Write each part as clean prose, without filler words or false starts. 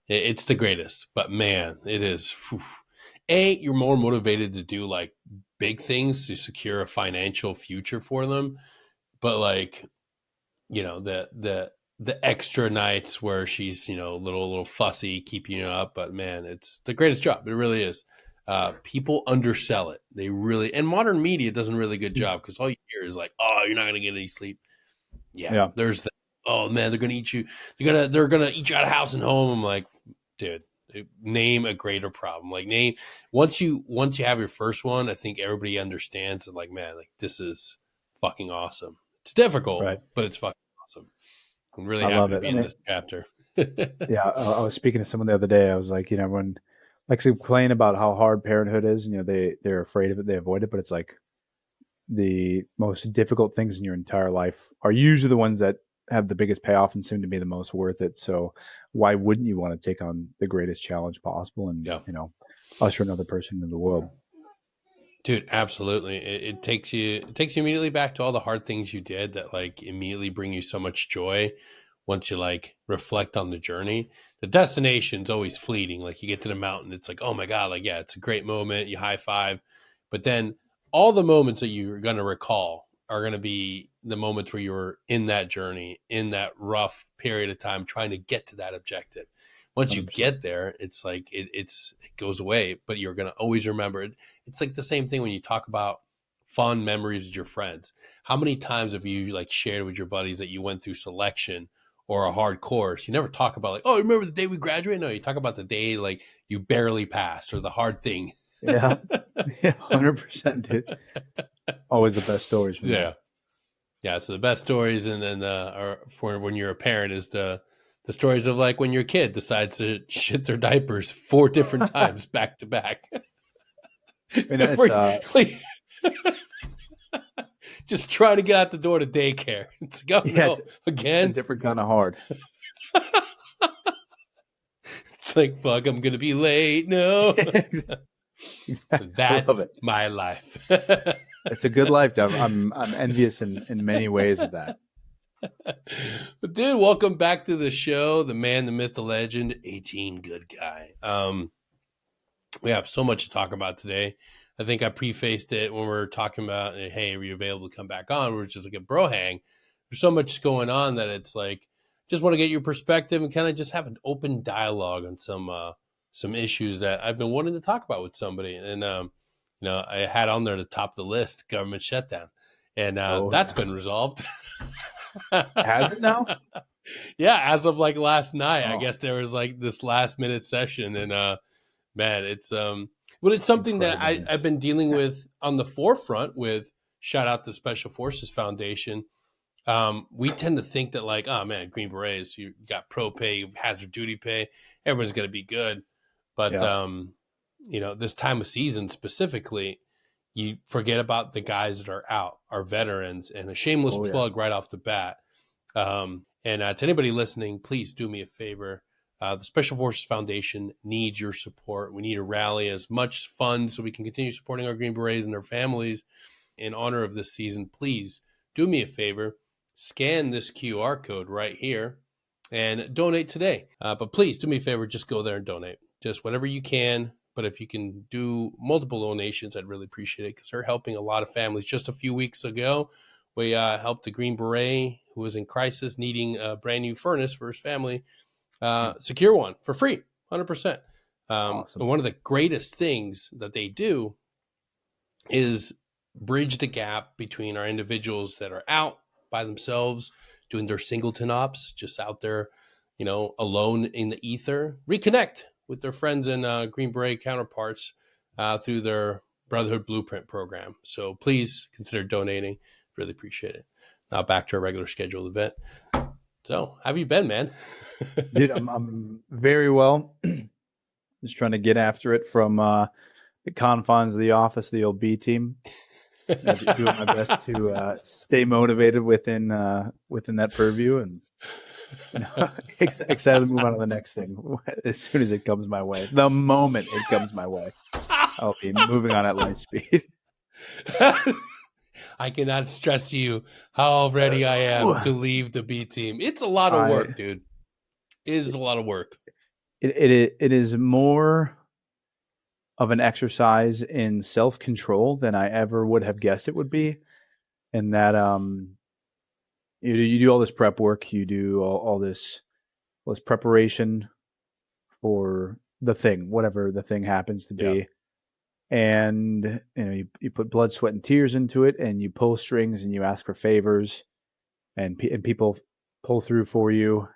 It's the greatest, but man, it is. Whew. You're more motivated to do like big things to secure a financial future for them, but like the extra nights where she's a little fussy, keeping you up. But man, it's the greatest job. It really is. People undersell it. They really, and modern media does a really good job because all you hear is like, "Oh, you're not gonna get any sleep." Yeah, Yeah. there's that. Oh man, they're gonna eat you. They're gonna eat you out of house and home. I'm like, dude, name a greater problem. Like name once you have your first one, I think everybody understands that. Like, man, like this is fucking awesome. It's difficult, Right. but it's fucking awesome. I'm really I happy love to it. be I in mean, this chapter. yeah, I was speaking to someone the other day. I was like, when like they complain about how hard parenthood is, they're afraid of it, they avoid it, but it's like the most difficult things in your entire life are usually the ones that have the biggest payoff and seem to be the most worth it. So why wouldn't you want to take on the greatest challenge possible and, Yeah. usher another person into the world? Dude, absolutely. It takes you immediately back to all the hard things you did that like immediately bring you so much joy once you like reflect on the journey. The destination's always fleeting. Like you get to the mountain, it's like, oh my God, like yeah, it's a great moment, you high five. But then all the moments that you're gonna recall are gonna be the moments where you were in that journey, in that rough period of time trying to get to that objective. Once you 100%. get there, it's like it goes away, but you're gonna always remember it. It's like the same thing when you talk about fond memories with your friends. How many times have you like shared with your buddies that you went through selection or a hard course? You never talk about like, oh, remember the day we graduated? No, you talk about the day like you barely passed or the hard thing. Yeah. Yeah. 100%, dude. Always the best stories from that. Yeah, yeah. So the best stories, and then are for when you're a parent is the stories of like when your kid decides to shit their diapers 4 different times back to back. It's Like, just trying to get out the door to daycare. It's like, oh yeah, it's no, a again. different kind of hard. It's like, fuck, I'm gonna be late. No. Exactly. I love That's it. my life. It's a good life, Jeff. I'm envious in many ways of that. Dude, welcome back to the show. The man, the myth, the legend, 18 good guy. We have so much to talk about today. I think I prefaced it when we were talking about, hey, are you available to come back on? We're just like a bro hang. There's so much going on that it's like, just want to get your perspective and kind of just have an open dialogue on some issues that I've been wanting to talk about with somebody. And I had on there the top of the list, government shutdown, and Oh that's yeah. been resolved. Has it now? Yeah, as of like last night, I Oh, guess there was like this last minute session, and man, it's something that incredible I've news. been dealing with on the forefront with shout out to Special Forces Foundation. We tend to think that like, oh man, Green Berets, you got pro pay, you have hazard duty pay, everyone's gonna be good. But Yeah. this time of season specifically, you forget about the guys that are out, our veterans, and a shameless Oh yeah. plug right off the bat. And to anybody listening, please do me a favor. The Special Forces Foundation needs your support. We need to rally as much funds so we can continue supporting our Green Berets and their families in honor of this season. Please do me a favor, scan this QR code right here and donate today. But please do me a favor, just go there and donate. Just whatever you can. But if you can do multiple donations, I'd really appreciate it because they're helping a lot of families. Just a few weeks ago, we helped a Green Beret who was in crisis, needing a brand new furnace for his family, secure one for free, 100%. And Awesome. one of the greatest things that they do is bridge the gap between our individuals that are out by themselves doing their singleton ops, just out there, alone in the ether, reconnect with their friends and Green Beret counterparts through their Brotherhood Blueprint program. So please consider donating. Really appreciate it. Now back to our regular scheduled event. So, how have you been, man? Dude, I'm very well. Just trying to get after it from the confines of the office, the old B team. Doing my best to stay motivated within that purview, and excited to move on to the next thing as soon as it comes my way. The moment it comes my way, I'll be moving on at light speed. I cannot stress to you how ready I am to leave the B team. It's a lot of I work, dude. It is a lot of work. it is more of an exercise in self control than I ever would have guessed it would be. And that you do all this prep work, you do all this preparation for the thing, whatever the thing happens to Yeah. be. And you put blood, sweat, and tears into it, and you pull strings and you ask for favors, and people pull through for you.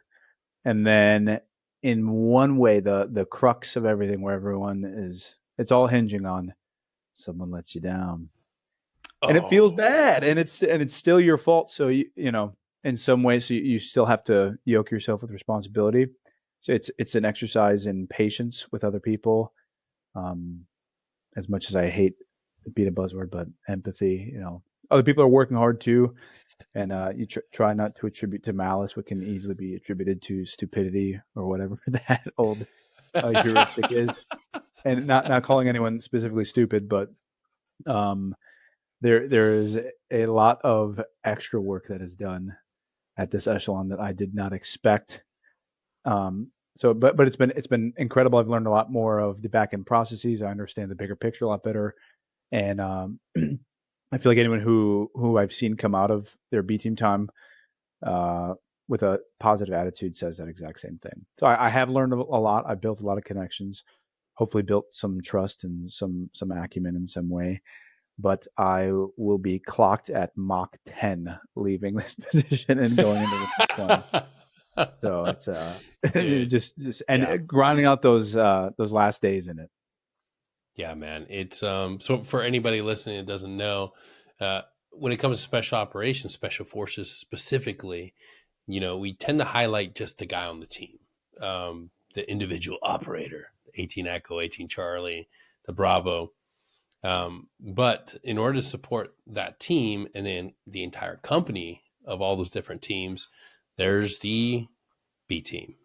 And then in one way, the crux of everything, where everyone is, it's all hinging on someone lets you down, and it feels Oh, bad, and it's still your fault. So in some ways, you still have to yoke yourself with responsibility. So it's an exercise in patience with other people. Um, as much as I hate to beat a buzzword, but empathy. Other people are working hard too, and you try not to attribute to malice what can easily be attributed to stupidity or whatever that old heuristic is. And not calling anyone specifically stupid, but um, there is a lot of extra work that is done at this echelon that I did not expect. But it's been incredible. I've learned a lot more of the back end processes. I understand the bigger picture a lot better, and I feel like anyone who I've seen come out of their B team time uh, with a positive attitude says that exact same thing. So I have learned a lot. I've built a lot of connections. Hopefully, built some trust and some acumen in some way. But I will be clocked at Mach 10 leaving this position and going into the next one. So it's dude. just Yeah. and grinding out those last days in it. Yeah, man. It's so for anybody listening that doesn't know, uh when it comes to special operations, special forces specifically, we tend to highlight just the guy on the team, the individual operator, 18 Echo, 18 Charlie, the Bravo. But in order to support that team and then the entire company of all those different teams, there's the B team,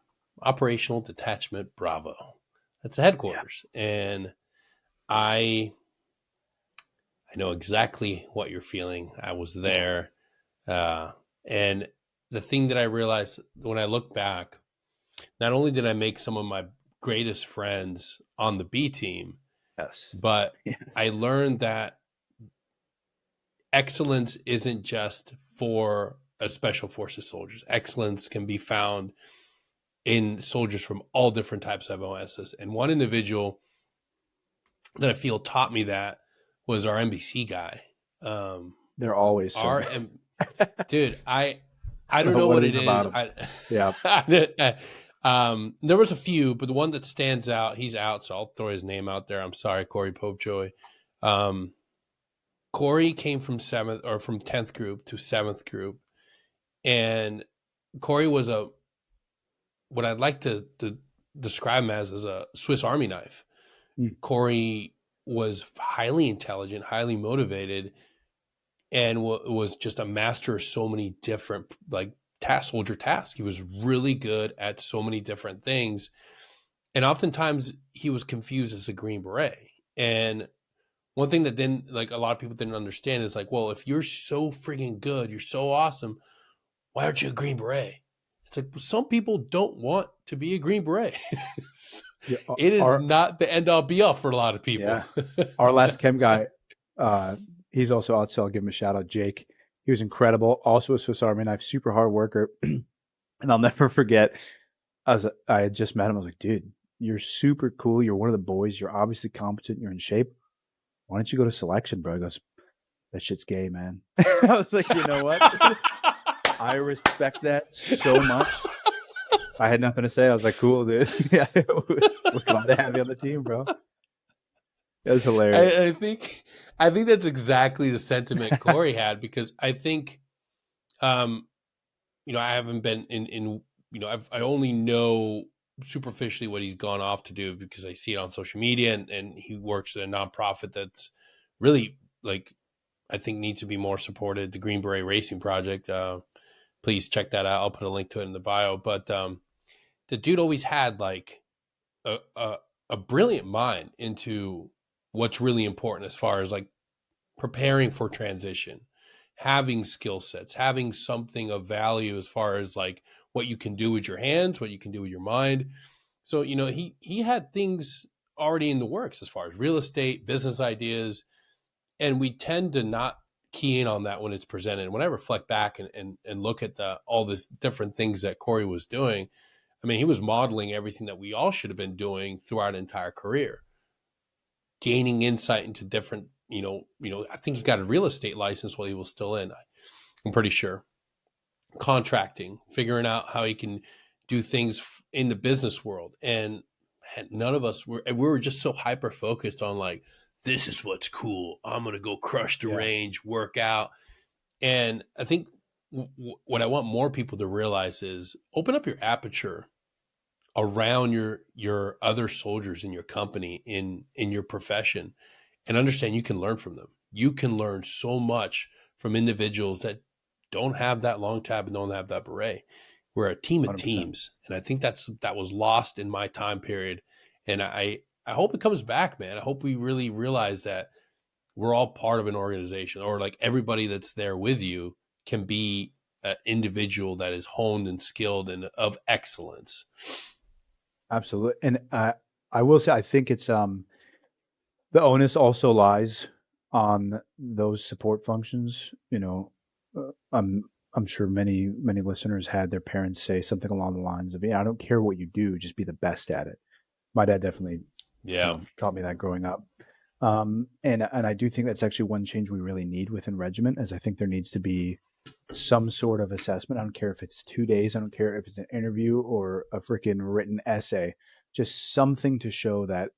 Operational Detachment Bravo. That's the Yeah. headquarters. And I I know exactly what you're feeling. I was Yeah. there. And the thing that I realized when I look back, not only did I make some of my greatest friends on the B team, Yes. but Yes. I learned that excellence isn't just for a special forces soldiers. Excellence can be found in soldiers from all different types of OSs. And one individual that I feel taught me that was our NBC guy. Um, They're always so our good. dude, I I don't don't know know what what it it is about is. them. Yeah. There was a few, but the one that stands out, he's out, so I'll throw his name out there. I'm sorry, Corey Popejoy. Um, Corey came from seventh or from 10th group to seventh group, and Corey was a what I'd like to describe him as a Swiss Army knife. Mm. Corey was highly intelligent, highly motivated, and was just a master of so many different soldier tasks. He was really good at so many different things, and oftentimes he was confused as a Green Beret. And one thing that didn't like a lot of people didn't understand is like, well, if you're so freaking good, you're so awesome, why aren't you a Green Beret? It's like some people don't want to be a Green Beret. Yeah. It is Our not the end all be all for a lot of people. yeah. Our last chem guy, uh, he's also out, so I'll give him a shout out. Jake. He was incredible. Also a Swiss Army knife, super hard worker. And I'll never forget. I had just met him. I was like, dude, you're super cool. You're one of the boys. You're obviously competent. You're in shape. Why don't you go to selection, bro? He goes, that shit's gay, man. I was like, you know what? I respect that so much. I had nothing to say. I was like, cool, dude. Yeah, we're glad to have you on the team, bro. It was hilarious. I think that's exactly the sentiment Corey had because I think um I haven't been in I only know superficially what he's gone off to do because I see it on social media, and he works at a nonprofit that's really like I think needs to be more supported, the Green Beret Racing Project. Please check that out. I'll put a link to it in the bio. But the dude always had like a, a a brilliant mind into what's really important as far as like preparing for transition, having skill sets, having something of value as far as like what you can do with your hands, what you can do with your mind. So, he had things already in the works as far as real estate, business ideas, and we tend to not key in on that when it's presented. When I reflect back and look at all the different things that Corey was doing, I mean, he was modeling everything that we all should have been doing throughout an entire career, gaining insight into different, I think he got a real estate license while he was still in. I'm pretty sure. Contracting, figuring out how he can do things in the business world. And none of us we were just so hyper focused on like, this is what's cool. I'm going to go crush the Yeah, range, work out. And I think what I want more people to realize is open up your aperture around your other soldiers in your company, in your profession, and understand you can learn from them. You can learn so much from individuals that don't have that long tab and don't have that beret. We're a team of 100%. teams, and I think that was lost in my time period. And I hope it comes back, man. I hope we really realize that we're all part of an organization, or like everybody that's there with you can be an individual that is honed and skilled and of excellence. Absolutely. And I will say, I think it's the onus also lies on those support functions. I'm sure many listeners had their parents say something along the lines of, "Yeah, I don't care what you do, just be the best at it." My dad definitely, Yeah, taught me that growing up. And I do think that's actually one change we really need within regiment, is I think there needs to be some sort of assessment. I don't care if it's 2 days. I don't care if it's an interview or a freaking written essay. Just something to show that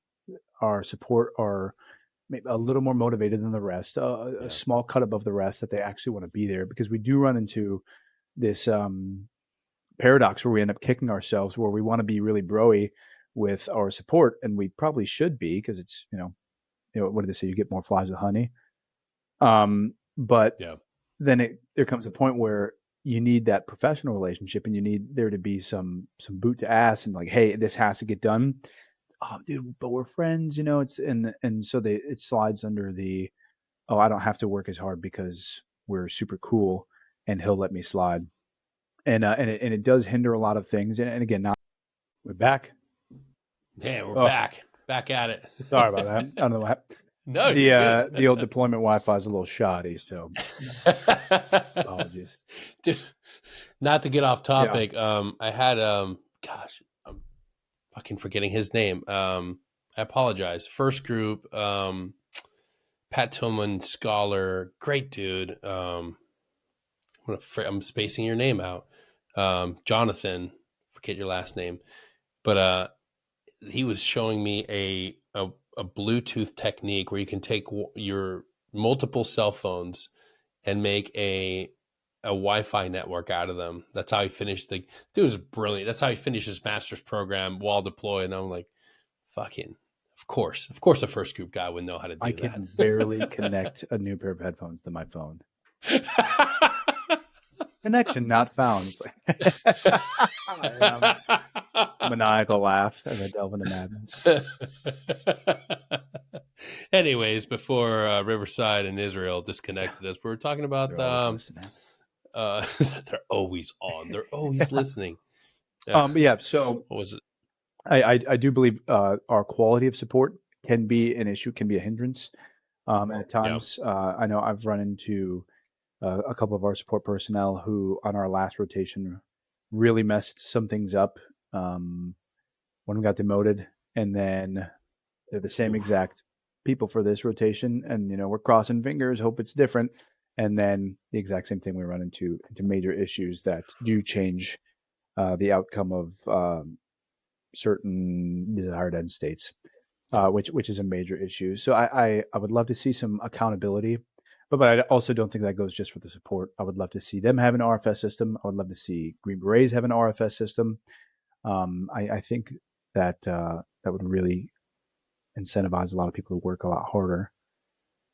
our support are maybe a little more motivated than the rest, a yeah, small cut above the rest, that they actually want to be there, because we do run into this paradox where we end up kicking ourselves, where we want to be really broy with our support, and we probably should be, because it's, what do they say? You get more flies with honey. But yeah, then there comes a point where you need that professional relationship, and you need there to be some boot to ass, and like, hey, this has to get done. Oh, dude, but we're friends. It's and so it slides under the, oh, I don't have to work as hard because we're super cool, and he'll let me slide. And it does hinder a lot of things. And again, now we're back. man, we're Oh, back at sorry about that. I it. don't know what No, the you're good. the old deployment Wi-Fi is a little shoddy, so apologies. Dude, not to get off Yeah, topic, I had gosh, I'm fucking forgetting his name. I apologize. First group, Pat Tillman, scholar, great dude. I'm spacing your name out. Jonathan, forget your last name, but he was showing me a Bluetooth technique where you can take your multiple cell phones and make a Wi-Fi network out of them. That's how he finished the dude was brilliant. That's how he finished his master's program while deployed. And I'm like, fucking, of course, a first group guy would know how to I do can barely connect a new pair of headphones to my phone. that. Connection not found. It's like maniacal laugh as I delve into madness. Anyways, before Riverside and Israel disconnected us, we were talking about They're always listening. they're always on. They're always listening. But yeah, so What was it? I do believe our quality of support can be an issue, can be a hindrance. At Yeah. times, I know I've run into a couple of our support personnel who, on our last rotation, really messed some things up. One got demoted, and then they're the same Oof. exact people for this rotation, and we're crossing fingers, hope it's different. And then the exact same thing, we run into major issues that do change the outcome of certain desired end states, Yeah. which is a major issue. So I would love to see some accountability, but I also don't think that goes just for the support. I would love to see them have an RFS system. I would love to see Green Berets have an RFS system. I think that would really incentivize a lot of people to work a lot harder.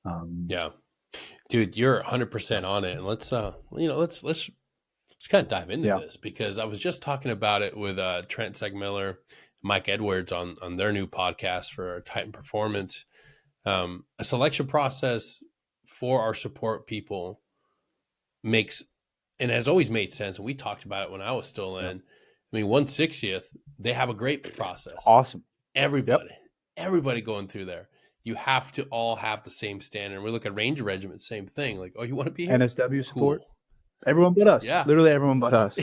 Um, Yeah. Dude, you're 100% so on it. And let's kind of dive into yeah, this because I was just talking about it with Trent Segmiller, Mike Edwards on their new podcast for Titan Performance. A selection process for our support people makes and has always made sense. And we talked about it when I was still yeah, in. I mean, 1/60th, they have a great process. Awesome. Yep. Everybody going through there. You have to all have the same standard. We look at Ranger Regiment, same thing. Like, oh, you want to be here? NSW support. Cool. Everyone but us. Yeah. Literally everyone but us.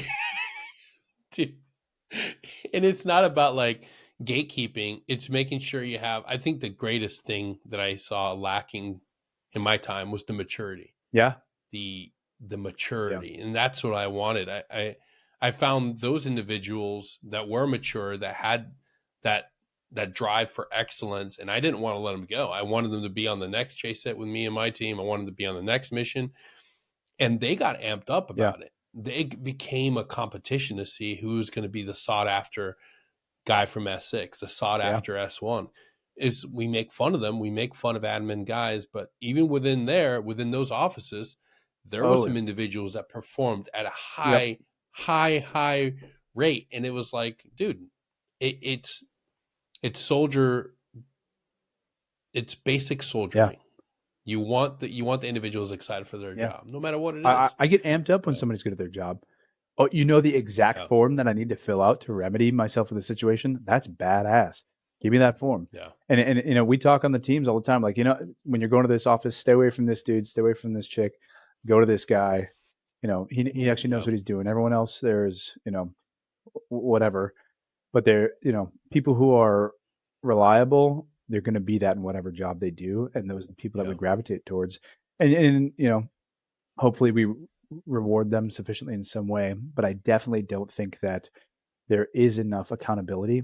And it's not about like gatekeeping. It's making sure you have. I think the greatest thing that I saw lacking in my time was the maturity. Yeah. The Yeah. maturity, and that's what I wanted. I found those individuals that were mature, that had that that drive for excellence, and I didn't want to let them go. I wanted them to be on the next chase set with me and my team. I wanted them to be on the next mission, and they got amped up Yeah. about it. They became a competition to see who's going to be the sought after guy from S6, the sought Yeah. after S1. Is we make fun of them, we make fun of admin guys, but even within there, within those offices, there were Oh, yeah. some individuals that performed at a Yep. high rate, and it was like, dude, it's soldier, it's basic Yeah. soldiering. You want the individuals excited for their Yeah. job, no matter what it I, I is. I get amped up when But somebody's good at their job. Oh, you know the exact yeah, form that I need to fill out to remedy myself in the situation? That's badass. Give me that form. yeah, And we talk on the teams all the time, like, when you're going to this office, stay away from this dude, stay away from this chick, go to this guy. He actually yeah, knows what he's doing. Everyone else there's, whatever. But they're, people who are reliable, they're going to be that in whatever job they do, and those are the people that we yeah, gravitate towards. And hopefully we reward them sufficiently in some way. But I definitely don't think that there is enough accountability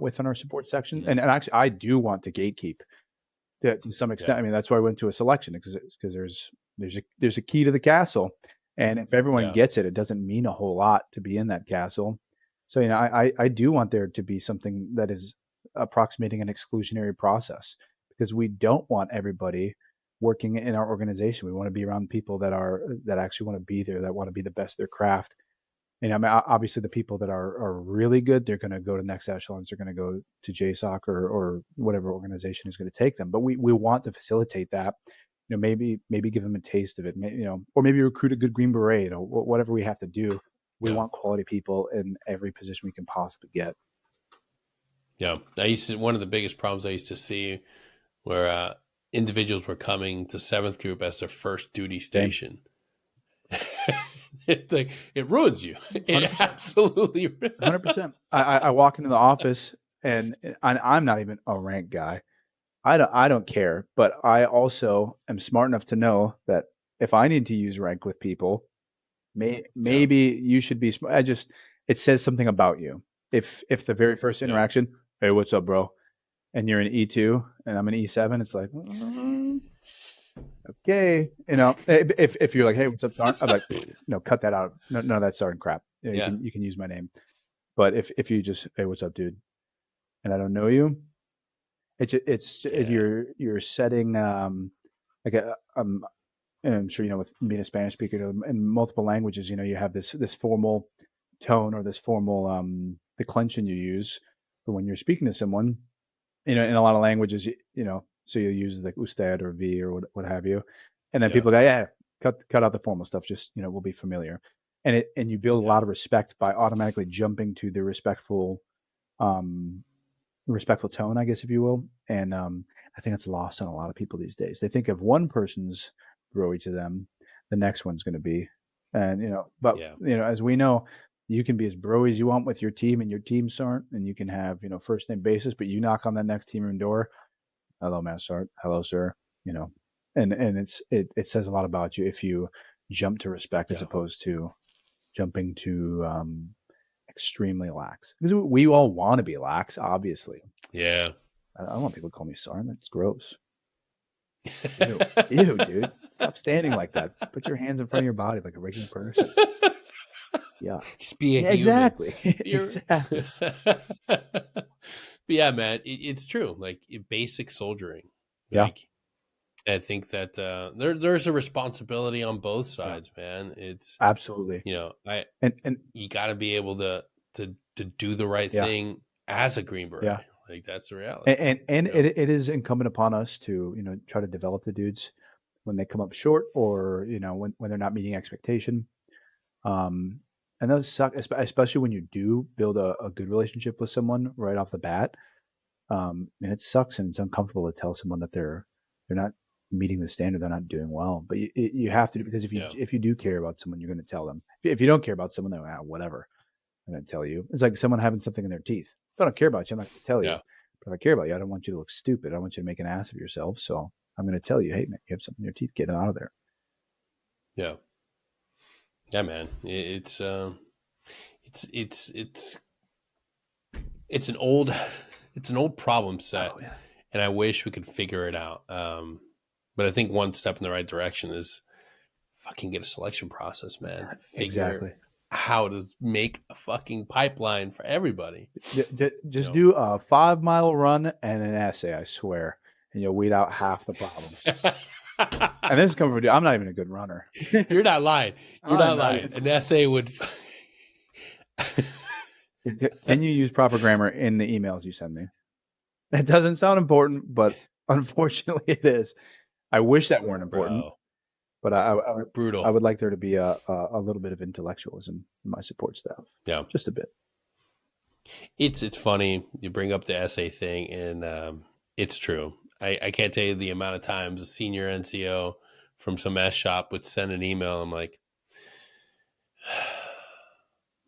within our support section. mm, And actually, I do want to gatekeep to some extent. yeah, I mean, that's why I went to a selection because there's a key to the castle, and if everyone yeah, gets it, it doesn't mean a whole lot to be in that castle. So I do want there to be something that is approximating an exclusionary process because we don't want everybody working in our organization. We want to be around people that actually want to be there, that want to be the best of their craft. And I mean, obviously, the people that are really good, they're going to go to next echelons. They're going to go to JSOC or whatever organization is going to take them. But we want to facilitate that. Maybe give them a taste of it. Or maybe recruit a good Green Beret. Whatever we have to do. We yeah. want quality people in every position we can possibly get. Yeah, one of the biggest problems I used to see where individuals were coming to seventh group as their first duty Same, station. It's like it ruins you. It 100%, absolutely. 100%. I walk into the office and I'm not even a rank guy. I don't care, but I also am smart enough to know that if I need to use rank with people, Yeah, maybe you should be smart. It says something about you. If the very first yeah, interaction, hey, what's up, bro? And you're an E2 and I'm an E7, it's like, okay, if you're like, hey, what's up, Sarn? I'm like, no, cut that out. No, none of that Sarn crap. You yeah, can use my name. But if you just, hey, what's up, dude? And I don't know you, yeah, you're setting like and I'm sure with being a Spanish speaker in multiple languages, you have this formal tone or this formal declension you use for when you're speaking to someone. In a lot of languages, so you'll use like usted or v or what have you, and then yeah, people go, yeah, cut out the formal stuff, just we'll be familiar, and you build a yeah, lot of respect by automatically jumping to the um, respectful tone, I guess, if you will. And I think it's lost on a lot of people these days. They think if one person's broy to them, the next one's going to be. And but yeah, as we know, you can be as broy as you want with your team, and your team Sart, and you can have first name basis, but you knock on that next team room door, hello, Master Sart, hello, sir. You know, and it says a lot about you if you jump to respect as yeah, opposed to jumping to extremely lax. Because we all want to be lax, obviously. yeah. I don't want people to call me Sarn. That's gross. Ew. Ew, dude. Stop standing like that. Put your hands in front of your body like a regular person. Yuck. Just be a Yeah, human. exactly. You're. Exactly. But yeah, man, it's true. Like basic soldiering. Yeah. Like I think that there's a responsibility on both Yeah. sides, man. It's Absolutely. I And you got to be able to do the right yeah. thing as a Green Yeah. Beret. Like that's the reality. And You know. it is incumbent upon us to, try to develop the dudes when they come up short or, when they're not meeting expectation. Um, And those suck, especially when you do build a good relationship with someone right off the bat. And it sucks and it's uncomfortable to tell someone that they're not meeting the standard, they're not doing well. But you have to, because Yeah. if you do care about someone, you're going to tell them. If you don't care about someone, then whatever, I'm going to tell you. It's like someone having something in their teeth. If I don't care about you, I'm not going to tell you. Yeah. But if I care about you, I don't want you to look stupid. I don't want you to make an ass of yourself. So I'm going to tell you, hey man, you have something in your teeth, get it out of there. Yeah. Yeah, man. It's it's an old it's an old problem set, Oh yeah, and I wish we could figure it out. But I think one step in the right direction is fucking get a selection process, man. Figure exactly. how to make a fucking pipeline for everybody. You Just do a 5 mile run and an essay, I swear, and you'll weed out half the problems. know. And this is coming from you. I'm not even a good runner. You're not lying. You're I'm not not lying. even. An essay would. Can you use proper grammar in the emails you send me? It doesn't sound important, but unfortunately it is. I wish that weren't important, Bro, but I brutal. would like there to be a little bit of intellectualism in my support staff, Yeah, just a bit. it's funny you bring up the essay thing, and it's true. I can't tell you the amount of times a senior NCO from some S shop would send an email. I'm like,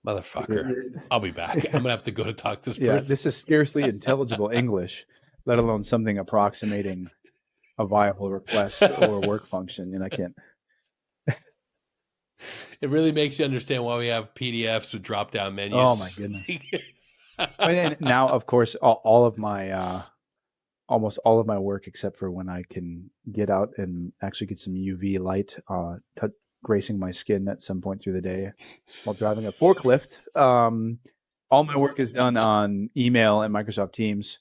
motherfucker, I'll be back. I'm gonna have to go to talk to this Yeah, person. this is scarcely intelligible English, let alone something approximating a viable request or work function, and I can't. It really makes you understand why we have PDFs with drop down Oh my menus. goodness. And now, of course, all of my almost all of my work, except for when I can get out and actually get some UV light gracing my skin at some point through the day while driving a forklift. All my work is done on email and Microsoft Teams.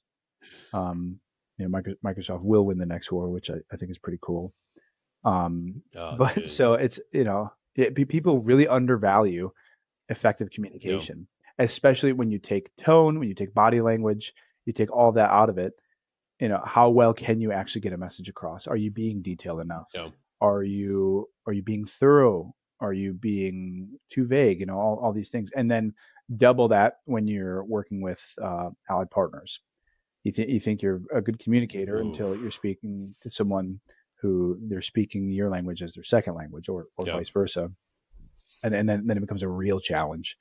Um, Microsoft will win the next war, which I think is pretty cool. Oh, But dude. so it's, people really undervalue effective Yeah. communication, especially when you take tone, when you take body language, you take all that out of it. How well can you actually get a message across? Are you being detailed enough? Yeah. Are you being thorough? Are you being too vague? All these things. And then double that when you're working with allied partners. You think you're a good communicator Ooh. until you're speaking to someone who they're speaking your language as their second language, or Yeah. vice versa. And then it becomes a real challenge.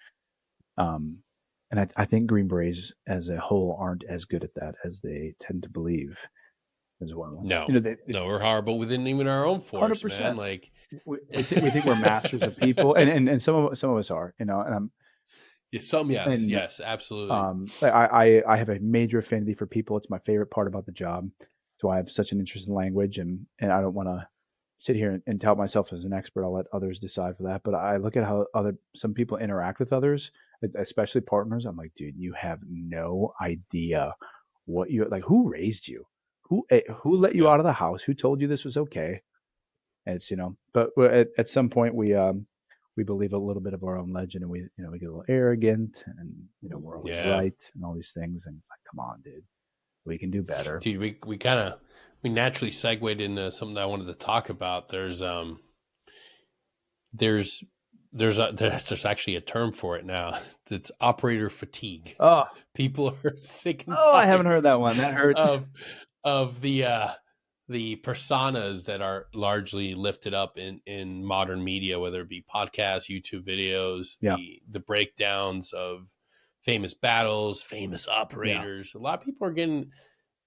Um, and I think Green Berets as a whole aren't as good at that as they tend to believe as well. No. It's No, we're horrible within even our own force, man. 100%. Like, We think we're masters of people, and some of us are, yeah, some, yes, and yes, absolutely. I have a major affinity for people. It's my favorite part about the job. So I have such an interest in language, and I don't want to sit here and tout myself as an expert. I'll let others decide for that. But I look at how some people interact with others, especially partners. I'm like, dude, you have no idea what you like. Who raised you? Who let you Yeah. out of the house? Who told you this was okay? And it's but at some point we believe a little bit of our own legend, and we get a little arrogant, and we're always Yeah. right and all these things, and it's like, come on, dude, we can do better. Dude, we kind of, we naturally segued into something that I wanted to talk about. There's, there's actually a term for it now. It's operator fatigue. Oh, People are sick and I haven't tired heard that one. That hurts. of the personas that are largely lifted up in modern media, whether it be podcasts, YouTube videos, Yeah, the breakdowns of famous battles, famous yeah, operators. A lot of people are getting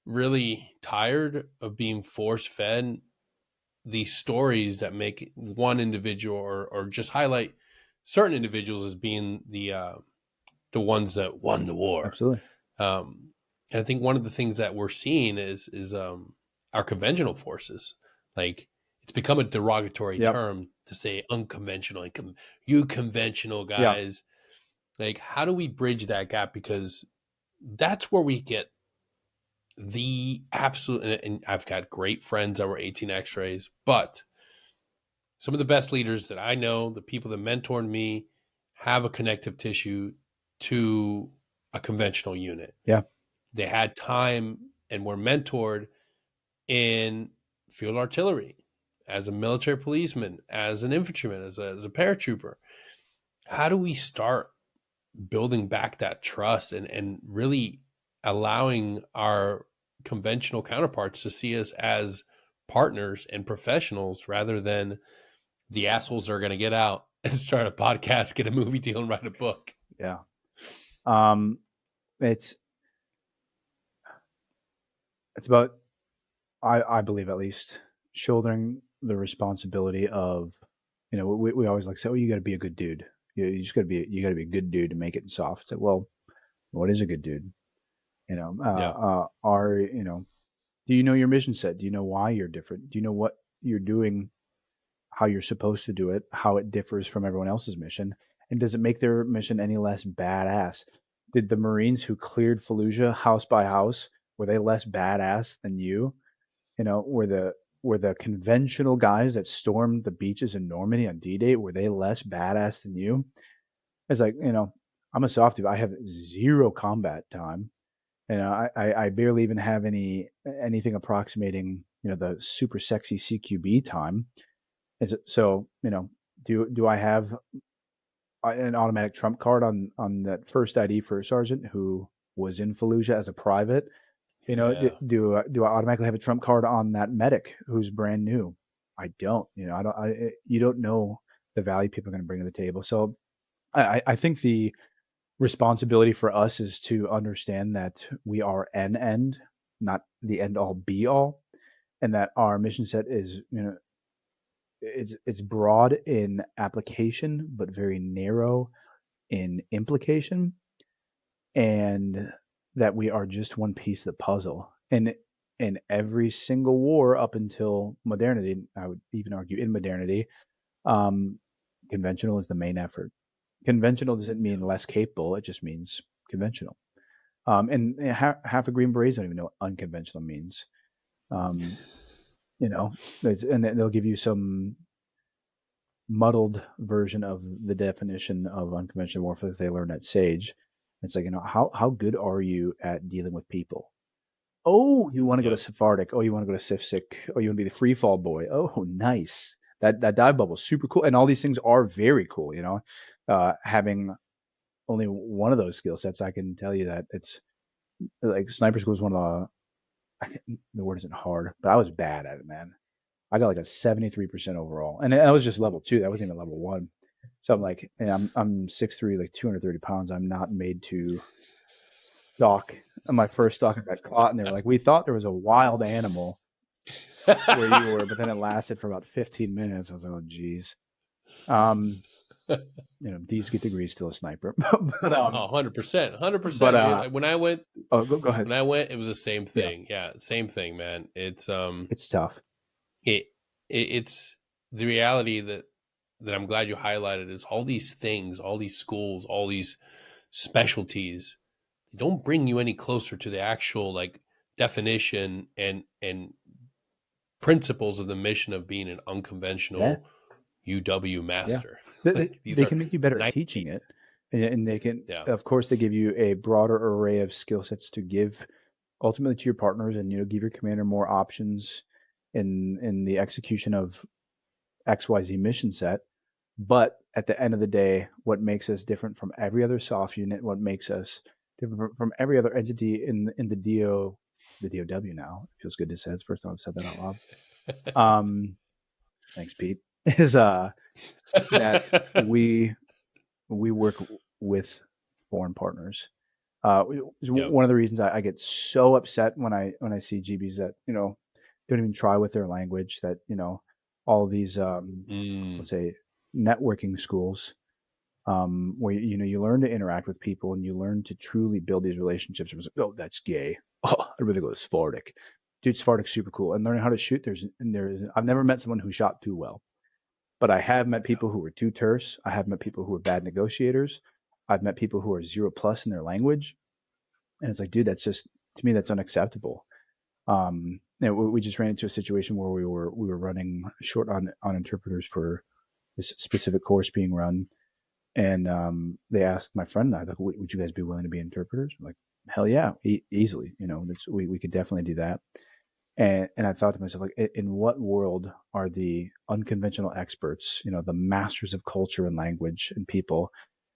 really tired of being force fed these stories that make one individual, or just highlight certain individuals as being the ones that won the war. absolutely. Um, and I think one of the things that we're seeing is our conventional forces. Like, it's become a derogatory Yep. term to say unconventional, like, you conventional Yeah, guys. Like, how do we bridge that gap? Because that's where we get the absolute. And I've got great friends that were 18 X-rays, but some of the best leaders that I know, the people that mentored me, have a connective tissue to a conventional unit. yeah, They had time and were mentored in field artillery, as a military policeman, as an infantryman, as a paratrooper. how do we start building back that trust and really allowing our conventional counterparts to see us as partners and professionals rather than the assholes that are going to get out and start a podcast, get a movie deal, and write a book. Yeah. Um, it's it's about, I believe at least, shouldering the responsibility of, we always like say, oh, you got to be a good dude. You just got to be, you got to be a good dude to make it in soft. It's like, well, what is a good dude? Yeah. Do you know your mission set? Do you know why you're different? Do you know what you're doing, how you're supposed to do it, how it differs from everyone else's mission? And does it make their mission any less badass? Did the Marines who cleared Fallujah house by house, were they less badass than you? Were the conventional guys that stormed the beaches in Normandy on D-Day, were they less badass than you? It's like, I'm a softie, but I have zero combat time. I barely even have anything approximating, the super sexy CQB time. Is it so? Do I have an automatic trump card on that first ID for a sergeant who was in Fallujah as a private? Yeah. Do I automatically have a trump card on that medic who's brand new? I don't. I don't. You don't know the value people are going to bring to the table. So I think the responsibility for us is to understand that we are an end, not the end all be all, and that our mission set is, it's broad in application but very narrow in implication, and that we are just one piece of the puzzle. And in every single war up until modernity, I would even argue in modernity, um, conventional is the main effort. Conventional doesn't mean less capable; it just means conventional. And half of Green Berets don't even know what unconventional means. Um, and they'll give you some muddled version of the definition of unconventional warfare that they learned at Sage. It's like, how good are you at dealing with people? Oh, you want to go to Yep. Sephardic. Oh, you want to go to Sifsik. Oh, you want to be the free fall boy. Oh, nice. That dive bubble is super cool. And all these things are very cool, having only one of those skill sets, I can tell you that it's like sniper school is one of the word isn't hard, but I was bad at it, man. I got like a 73% overall, and that was just level 2. That wasn't even level 1. So I'm like, and I'm 6'3", like 230 pounds. I'm not made to stalk. On my first stalk, I got caught, and they were like, "We thought there was a wild animal where you were," but then it lasted for about 15 minutes. I was like, "Oh, geez." Um, D's get degrees, still a sniper, but Oh, 100%, but 100%, dude. oh, go ahead. When I went, it was the same Yeah, thing. Yeah, same thing, man. it's tough. It, it's the reality that I'm glad you highlighted is all these things, all these schools, all these specialties, they don't bring you any closer to the actual like definition and principles of the mission of being an Yeah. unconventional UW Yeah, master. they, they, Like these they are can make you better at nice. teaching it, and they can, Yeah. of course, they give you a broader array of skill sets to give ultimately to your partners, and give your commander more options in the execution of XYZ mission set. But at the end of the day, what makes us different from every other soft unit, what makes us different from every other entity in the DOW now, it feels good to say it's the first time I've said that out loud. Um, Thanks, Pete. Is that we work with foreign partners. Yep. One of the reasons I get so upset when I see GBs that don't even try with their language. That all of these Mm. let's say networking schools, where you learn to interact with people and you learn to truly build these relationships. It was like, oh, that's gay. Oh, I'd rather go to Sephardic. Dude, Sephardic's super cool. And learning how to shoot, I've never met someone who shot too well. But I have met Yeah. people who were too terse. I have met people who are bad negotiators. I've met people who are 0+ in their language, and it's like, dude, that's just, to me, that's unacceptable. We just ran into a situation where we were running short on interpreters for this specific course being run, and they asked my friend and I, like, would you guys be willing to be interpreters? I'm like, hell yeah, easily. We could definitely do that. And I thought to myself, like, in what world are the unconventional experts, the masters of culture and language and people,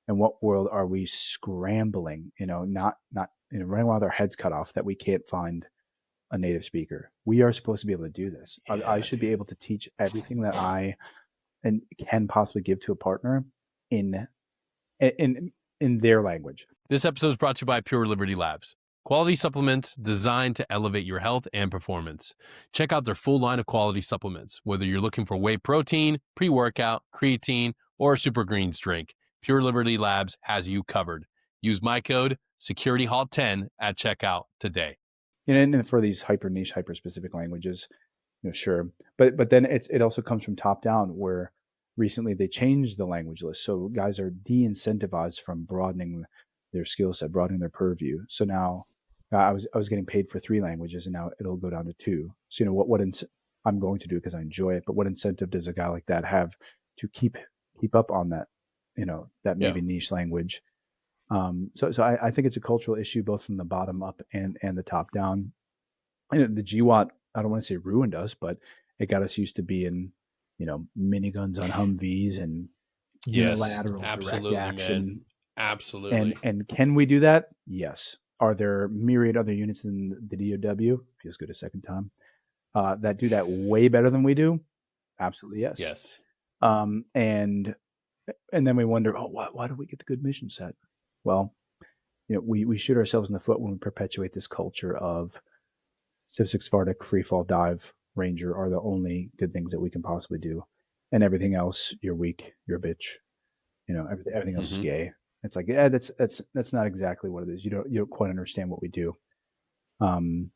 in what world are we scrambling, not running around with our heads cut off that we can't find a native speaker? We are supposed to be able to do this. I Yeah, should be dude. able to teach everything that I and can possibly give to a partner in in in their language. This episode is brought to you by Pure Liberty Labs. Quality supplements designed to elevate your health and performance. Check out their full line of quality supplements, whether you're looking for whey protein, pre-workout, creatine, or a super greens drink. Pure Liberty Labs has you covered. Use my code SecurityHalt10 at checkout today. And for these hyper niche, hyper specific languages, sure. But then it also comes from top down where recently they changed the language list. So guys are de-incentivized from broadening their skill set, broadening their purview. So now I was getting paid for 3 languages and now it'll go down to 2. So I'm going to do because I enjoy it, but what incentive does a guy like that have to keep up on that, that Yeah. maybe niche language? So I think it's a cultural issue both from the bottom up and the top down. And the GWAT, I don't want to say ruined us, but it got us used to being, miniguns on Humvees and Yes, unilateral direct absolutely, man. action. And Absolutely. and can we do that? Yes. Are there myriad other units in the DOW? Feels good a second time. That do that way better than we do? Absolutely yes. Yes. And then we wonder, oh, why do we get the good mission set? Well, we shoot ourselves in the foot when we perpetuate this culture of Civ 6 Vardic, Freefall, Dive, Ranger are the only good things that we can possibly do. And everything else, you're weak, you're a bitch. Everything else is Mm-hmm. gay. It's like, yeah, that's not exactly what it is. You don't quite understand what we do. Um,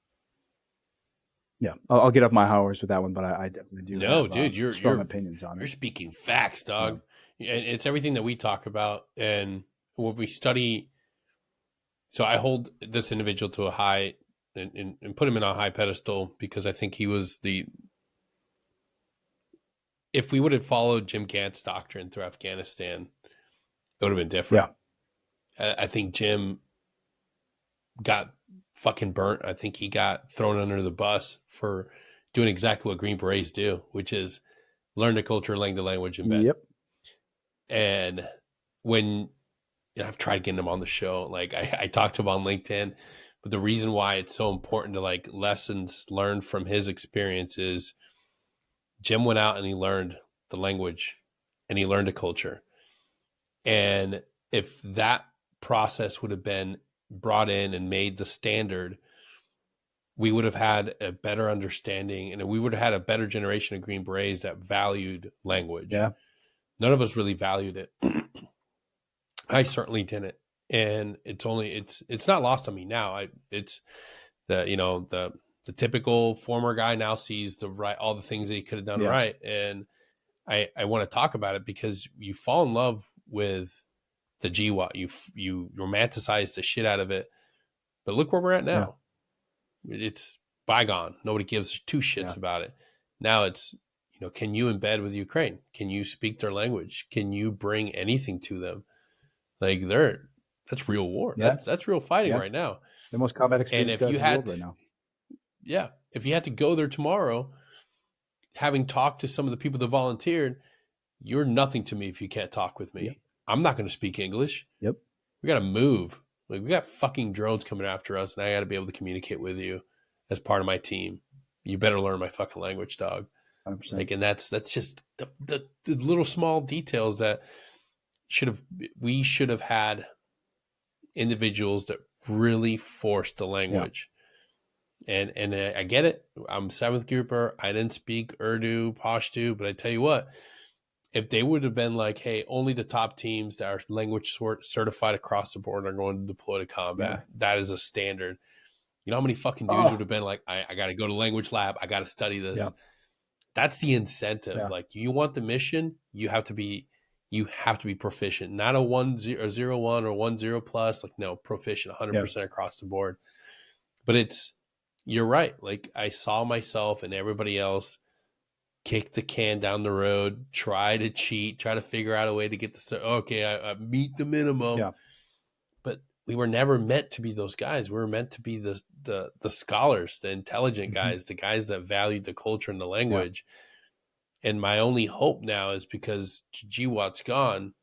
yeah, I'll get up my hours with that one, but I definitely do No, have dude, you're strong you're opinions on you're it. speaking facts, Yeah, dog. And it's everything that we talk about. And when we study, so I hold this individual to a high and put him in a high pedestal because I think he was if we would have followed Jim Gant's doctrine through Afghanistan, it would have been yeah, different. I think Jim got fucking burnt. I think he got thrown under the bus for doing exactly what Green Berets do, which is learn the culture, learn the language in bed. yep, And when I've tried getting him on the show, like I talked to him on LinkedIn, but the reason why it's so important to like lessons learned from his experiences, Jim went out and he learned the language and he learned a culture. And if that process would have been brought in and made the standard, we would have had a better understanding and we would have had a better generation of Green Berets that valued language. yeah, None of us really valued it. I certainly didn't. And it's not lost on me now. It's the typical former guy now sees the right all the things that he could have done yeah, right. And I want to talk about it because you fall in love with the GWAT. You romanticize the shit out of it. But look where we're at yeah, now. It's bygone. Nobody gives two yeah, shits about it. Now it's, can you embed with Ukraine? Can you speak their language? Can you bring anything to them? Like that's real war. yeah, That's real fighting yeah. right now. The most combat And experienced if guys you in the world had, right now. yeah, if you had to go there tomorrow, having talked to some of the people that volunteered, you're nothing to me if you can't talk with Yep, me. I'm not going to speak English. yep, We got to move. Like we got fucking drones coming after us, and I got to be able to communicate with you as part of my team. You better learn my fucking language, dog. 100%. Like, and that's just the little small details that should have we should have had individuals that really forced the Yeah, language. And I get it. I'm seventh grouper. I didn't speak Urdu, Pashto, but I tell you what, if they would have been like, hey, only the top teams that are language certified across the board are going to deploy to yeah. combat. That is a standard. You know how many fucking dudes would Oh, have been like, I got to go to language lab. I got to study yeah, this. That's the incentive. yeah, Like you want the mission, you have to be proficient, not a 1-0-1 or 1-0 plus. Like no, proficient yeah, 100% across the board. But you're right. Like I saw myself and everybody else kick the can down the road, try to cheat, try to figure out a way to get the okay. I meet the minimum, yeah, but we were never meant to be those guys. We were meant to be the scholars, the intelligent Hmm. guys, the guys that valued the culture and the Yeah, language. And my only hope now is because GWAT's gone,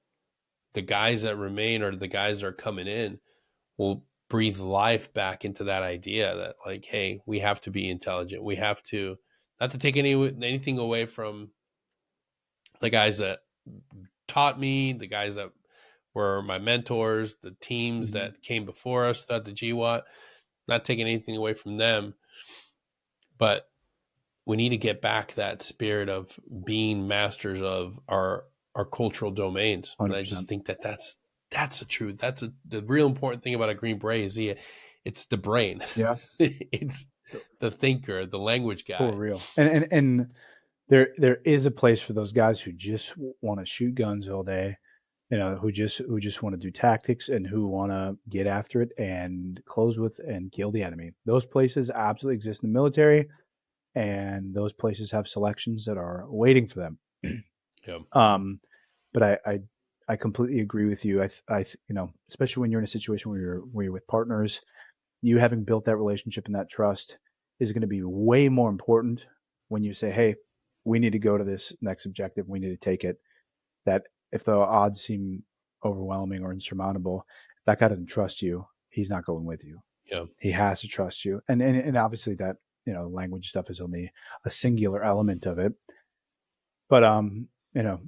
the guys that remain or the guys that are coming in will breathe life back into that idea that, like, hey, we have to be intelligent. We have to, not to take anything away from the guys that taught me, the guys that were my mentors, the teams hmm, that came before us throughout the GWAT, not taking anything away from them, but we need to get back that spirit of being masters of our cultural domains. And I just 100%. think that that's the truth. The real important thing about a Green Beret is it's the brain. Yeah, It's the thinker, the language for guy. real. And there is a place for those guys who just want to shoot guns all day, who just want to do tactics and who want to get after it and close with and kill the enemy. Those places absolutely exist in the military, and those places have selections that are waiting for them. Yeah, Um, but I completely agree with you. Especially when you're in a situation where you're with partners, you having built that relationship and that trust is going to be way more important when you say, "Hey, we need to go to this next objective. We need to take it." That if the odds seem overwhelming or insurmountable, if that guy doesn't trust you, he's not going with you. yeah, He has to trust you. And obviously that, language stuff is only a singular element of it. But you know,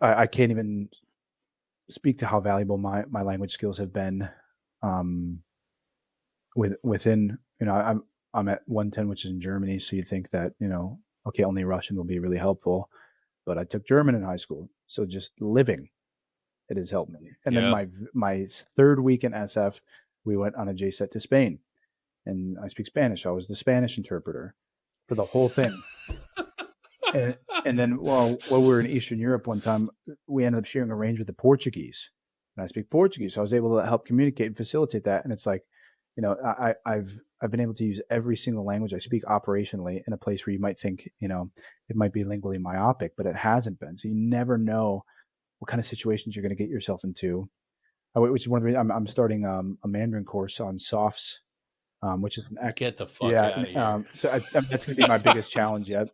I can't even speak to how valuable my language skills have been um within, I'm at 110, which is in Germany, so you think that, okay, only Russian will be really helpful, but I took German in high school. So just living it has helped me. And then yeah. my third week in SF, we went on a JSET to Spain, and I speak Spanish. I was the Spanish interpreter for the whole thing. And and then while we were in Eastern Europe one time, we ended up sharing a range with the Portuguese, and I speak Portuguese, so I was able to help communicate and facilitate that. And it's like, I've been able to use every single language I speak operationally in a place where you might think, it might be lingually myopic, but it hasn't been. So you never know what kind of situations you're going to get yourself into. Which is one of the reasons I'm starting a Mandarin course on softs, which is Get the fuck yeah. out of here. So that's going to be my biggest challenge yet.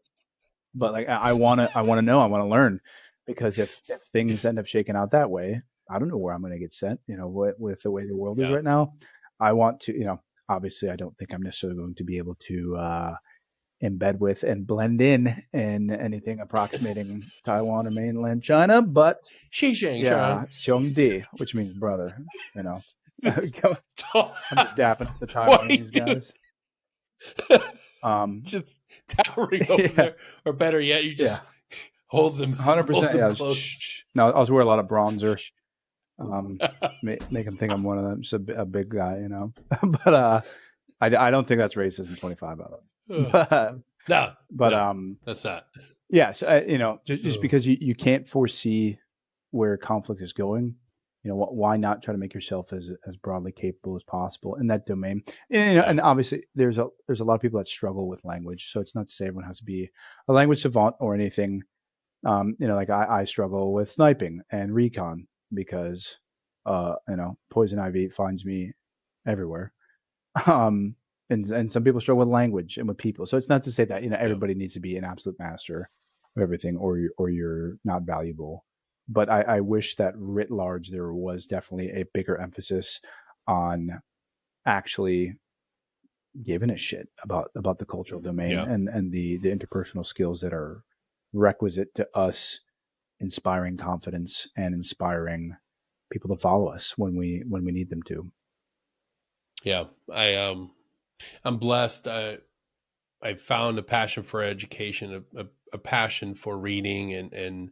But like I want to know, I want to learn, because if things end up shaking out that way, I don't know where I'm going to get sent. With the way the world is Yeah. right now, I want to. Obviously, I don't think I'm necessarily going to be able to embed with and blend in anything approximating Taiwan or mainland China, but Xi Jinping. yeah, Xiongdi, which means brother. You know, I'm just dapping up the Taiwanese Pointing, guys. Um, just towering over yeah, there, or better yet, you yeah, just hold 100%. them Yeah, close. no, I was wearing a lot of bronzer. Make them think I'm one of them, just a big guy, but I don't think that's racist in 25 out of it. No, But no, that's not. yeah, so just because you can't foresee where conflict is going, why not try to make yourself as broadly capable as possible in that domain? Yeah, And obviously there's a lot of people that struggle with language, so it's not to say everyone has to be a language savant or anything. Like I struggle with sniping and recon because poison ivy finds me everywhere. Um, and some people struggle with language and with people. So it's not to say that yeah, everybody needs to be an absolute master of everything, or you're not valuable. But I wish that writ large there was definitely a bigger emphasis on actually giving a shit about the cultural domain yeah, and the interpersonal skills that are requisite to us inspiring confidence and inspiring people to follow us when we need them to. yeah. I'm blessed. I found a passion for education, a passion for reading, and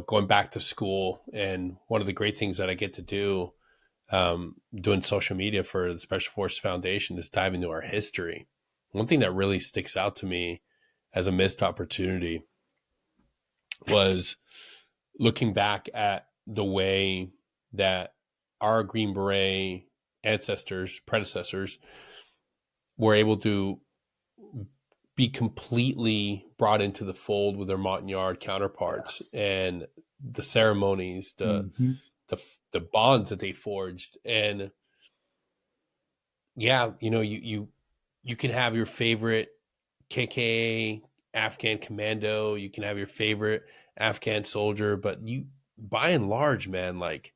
going back to school. And one of the great things that I get to do, doing social media for the Special Forces Foundation, is dive into our history. One thing that really sticks out to me as a missed opportunity was looking back at the way that our Green Beret ancestors, predecessors, were able to be completely brought into the fold with their Montagnard Yeah. counterparts, and the ceremonies, the Hmm. the bonds that they forged. And yeah, you can have your favorite KKA Afghan commando, you can have your favorite Afghan soldier, but you, by and large, man, like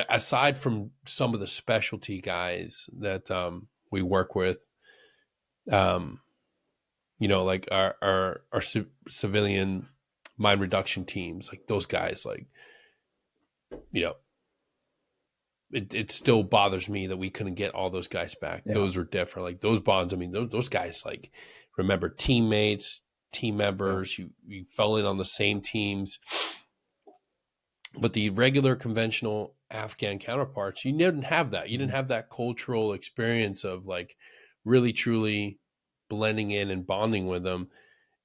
aside from some of the specialty guys that we work with, um, like our civilian mine reduction teams, like those guys, like you know, it still bothers me that we couldn't get all those guys back. Yeah. Those are different. Like those bonds. I mean, those guys, like, remember teammates, team Yeah. members. You fell in on the same teams, but the regular conventional Afghan counterparts, you didn't have that. You didn't Mhm. have that cultural experience of like really truly blending in and bonding with them.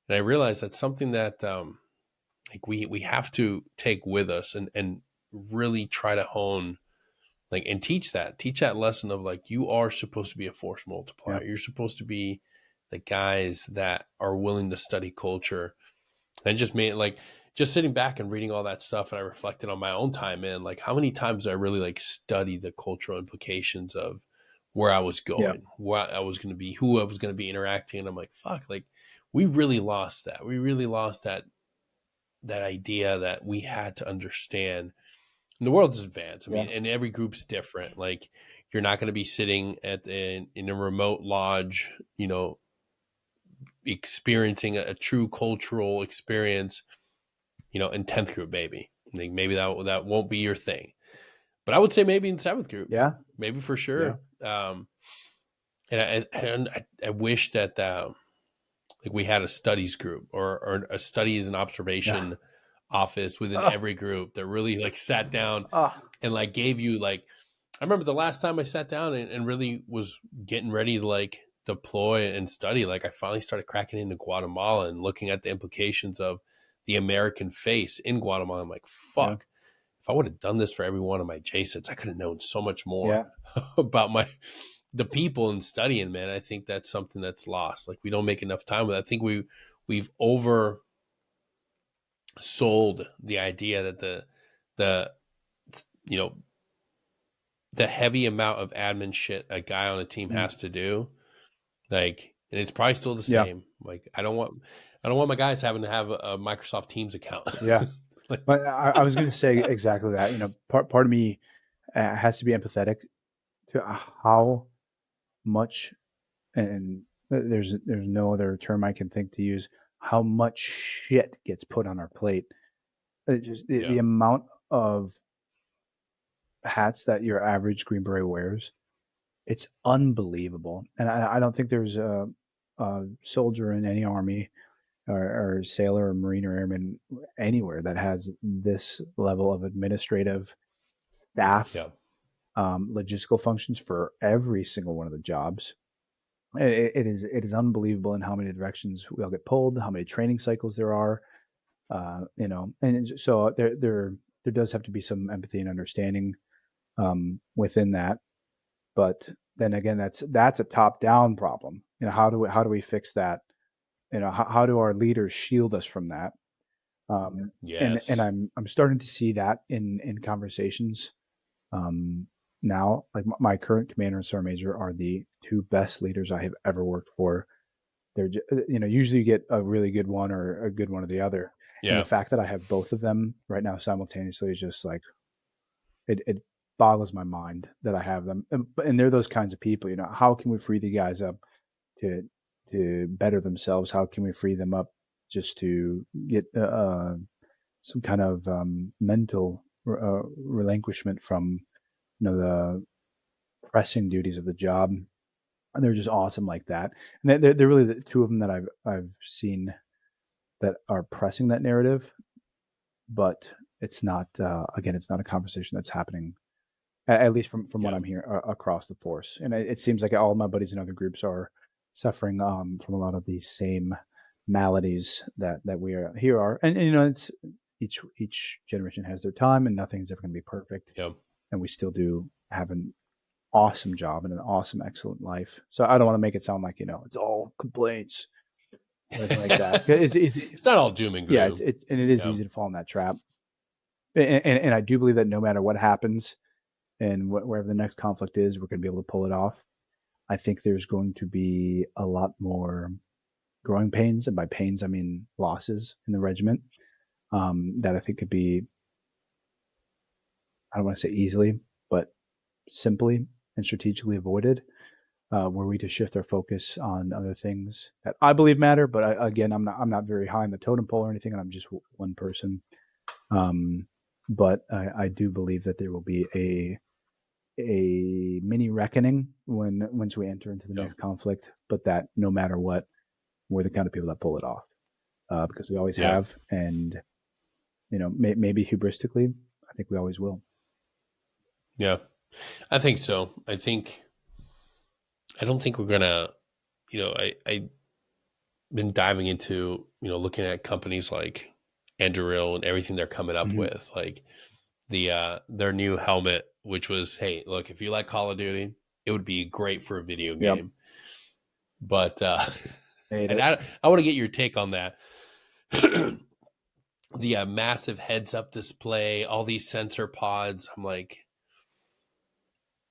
And I realized that's something that like we have to take with us and really try to hone, like, and teach that lesson of like, you are supposed to be a force Yeah. multiplier. You're supposed to be the guys that are willing to study culture. And it just made, like, just sitting back and reading all that stuff, and I reflected on my own time, man, like how many times I really like studied the cultural implications of where I was Yeah. going, what I was going to be, who I was going to be interacting. And I'm like, fuck, like we really lost that. We really lost that idea that we had to understand. And the world is advanced. I Yeah. mean, and every group's different. Like, you're not going to be sitting in a remote lodge, experiencing a true cultural experience, in 10th group, maybe. Like maybe that won't be your thing. But I would say maybe in 7th group, Yeah. maybe for Yeah. sure. And I wish that like we had a studies group, or a studies and Yeah. observation office within Oh, every group that really like sat down oh, and like gave you, like, I remember the last time I sat down and really was getting ready to like deploy and study, like I finally started cracking into Guatemala and looking at the implications of the American face in Guatemala. I'm like, yeah. fuck, if I would have done this for every one of my JSITs, I could have known so much more Yeah. about the people and studying, man. I think that's something that's lost. Like, we don't make enough time with it. I think we've oversold the idea that the you know the heavy amount of admin shit a guy on a team Mm. has to do, like, and it's probably still the Yeah. same. Like, I don't want my guys having to have a Microsoft Teams account. Yeah. Like, But I was going to say exactly that. Part of me has to be empathetic to how much, and there's no other term I can think to use, how much shit gets put on our plate. Just yeah, the amount of hats that your average Green Beret wears, it's unbelievable. And I don't think there's a soldier in any army, or sailor or marine or airman anywhere that has this level of administrative staff, yeah, logistical functions for every single one of the jobs. It is unbelievable in how many directions we all get pulled, how many training cycles there are, and so there does have to be some empathy and understanding within that. But then again, that's a top down problem. How do we fix that? How do our leaders shield us from that? And yes, I'm starting to see that in conversations um, now. Like my current commander and sergeant major are the two best leaders I have ever worked for. Usually you get a really good one or a good one or the other, and the yeah, fact that I have both of them right now simultaneously is just like it boggles my mind that I have them. And they're those kinds of people. How can we free the guys up to better themselves? How can we free them up just to get some kind of mental relinquishment from the pressing duties of the job? And they're just awesome like that. And they're really the two of them that I've seen that are pressing that narrative. But it's not, again, it's not a conversation that's happening, at least from what yeah, I'm hearing, across the force. And it seems like all my buddies in other groups are suffering from a lot of these same maladies that we are here are. And it's each generation has their time, and nothing's ever going to be perfect. yeah. And we still do have an awesome job and an awesome, excellent life. So I don't want to make it sound like it's all complaints or anything like that. It's It's not all doom and yeah, gloom. and it is Yeah, easy to fall in that trap. and I do believe that no matter what happens and wherever the next conflict is, we're going to be able to pull it off. I think there's going to be a lot more growing pains, and by pains I mean losses in the regiment, that I think could be, I don't want to say easily, but simply and strategically avoided, were we to shift our focus on other things that I believe matter. But again, I'm not very high in the totem pole or anything, and I'm just one person. Um, but I do believe that there will be a mini reckoning once we enter into the Yeah. next conflict. But that no matter what, we're the kind of people that pull it off, because we always Yeah. have, and maybe hubristically, I think we always will. Yeah. I think so. I don't think we're gonna, I been diving into, looking at companies like Anduril and everything they're coming up Mm-hmm. with, like their new helmet, which was, hey, look, if you like Call of Duty, it would be great for a video Yep, game. But hate and it. I want to get your take on that. The massive heads up display, all these sensor pods. I'm like,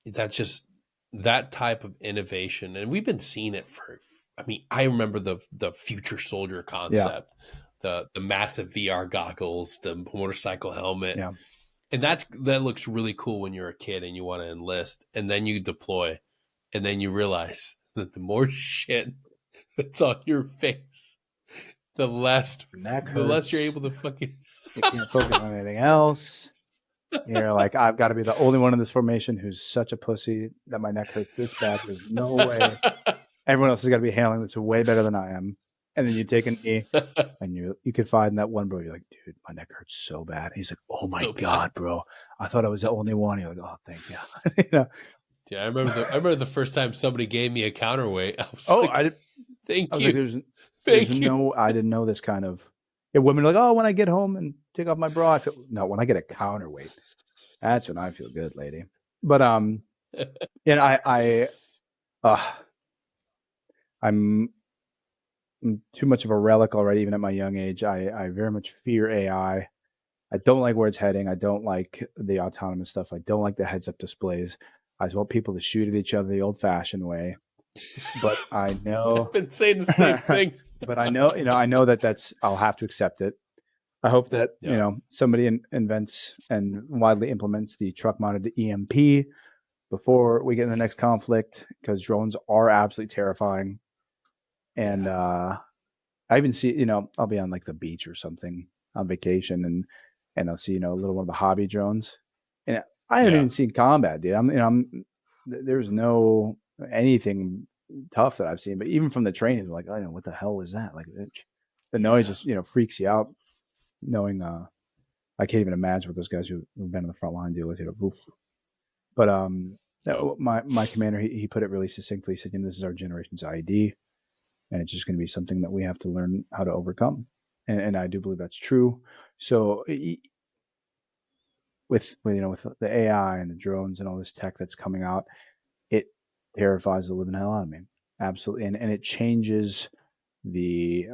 that's just that type of innovation, and we've been seeing it for. I mean, I remember the future soldier Yeah, concept, the massive VR goggles, the motorcycle helmet, yeah. and that looks really cool when you're a kid and you want to enlist, and then you deploy, and then you realize that the more shit that's on your face, the less Your neck the less you're hurts. able to fucking. You can't focus on anything else. You're like, I've got to be the only one in this formation who's such a pussy that my neck hurts this bad. There's no way. Everyone else has got to be handling this way better than I am. And then you take a knee, and you can find that one bro. You're like, dude, my neck hurts so bad. And he's like, oh my So bad. god, bro, I thought I was the only one. You're like, oh, thank God. you know. Yeah, I remember the first time somebody gave me a counterweight. I was Oh, like, I "Thank was like, you, there's thank you." no, I didn't know this kind of. Yeah, women are like, oh, when I get home and take off my bra, I feel no. When I get a counterweight, that's when I feel good, lady. But and uh, I'm too much of a relic already, even at my young age. I very much fear AI. I don't like where it's heading. I don't like the autonomous stuff. I don't like the heads up displays. I just want people to shoot at each other the old fashioned way. But I I've know, been saying the same thing. but I know that I'll have to accept it. I hope that, Yeah, somebody invents and widely implements the truck mounted EMP before we get in the next conflict, because drones are absolutely terrifying. And yeah, I even see, I'll be on like the beach or something on vacation, and I'll see, a little one of the hobby drones. And I haven't yeah, even seen combat, dude. There's no anything tough that I've seen, but even from the training, they're like, I don't know what the hell was that? Like the noise yeah. just, freaks you out, knowing, I can't even imagine what those guys who've been on the front line deal with. Oof. But No, my commander, he put it really succinctly. He said, this is our generation's ID, and it's just going to be something that we have to learn how to overcome. And I do believe that's true. So with the AI and the drones and all this tech that's coming out, it terrifies the living hell out of me. Absolutely, and it changes the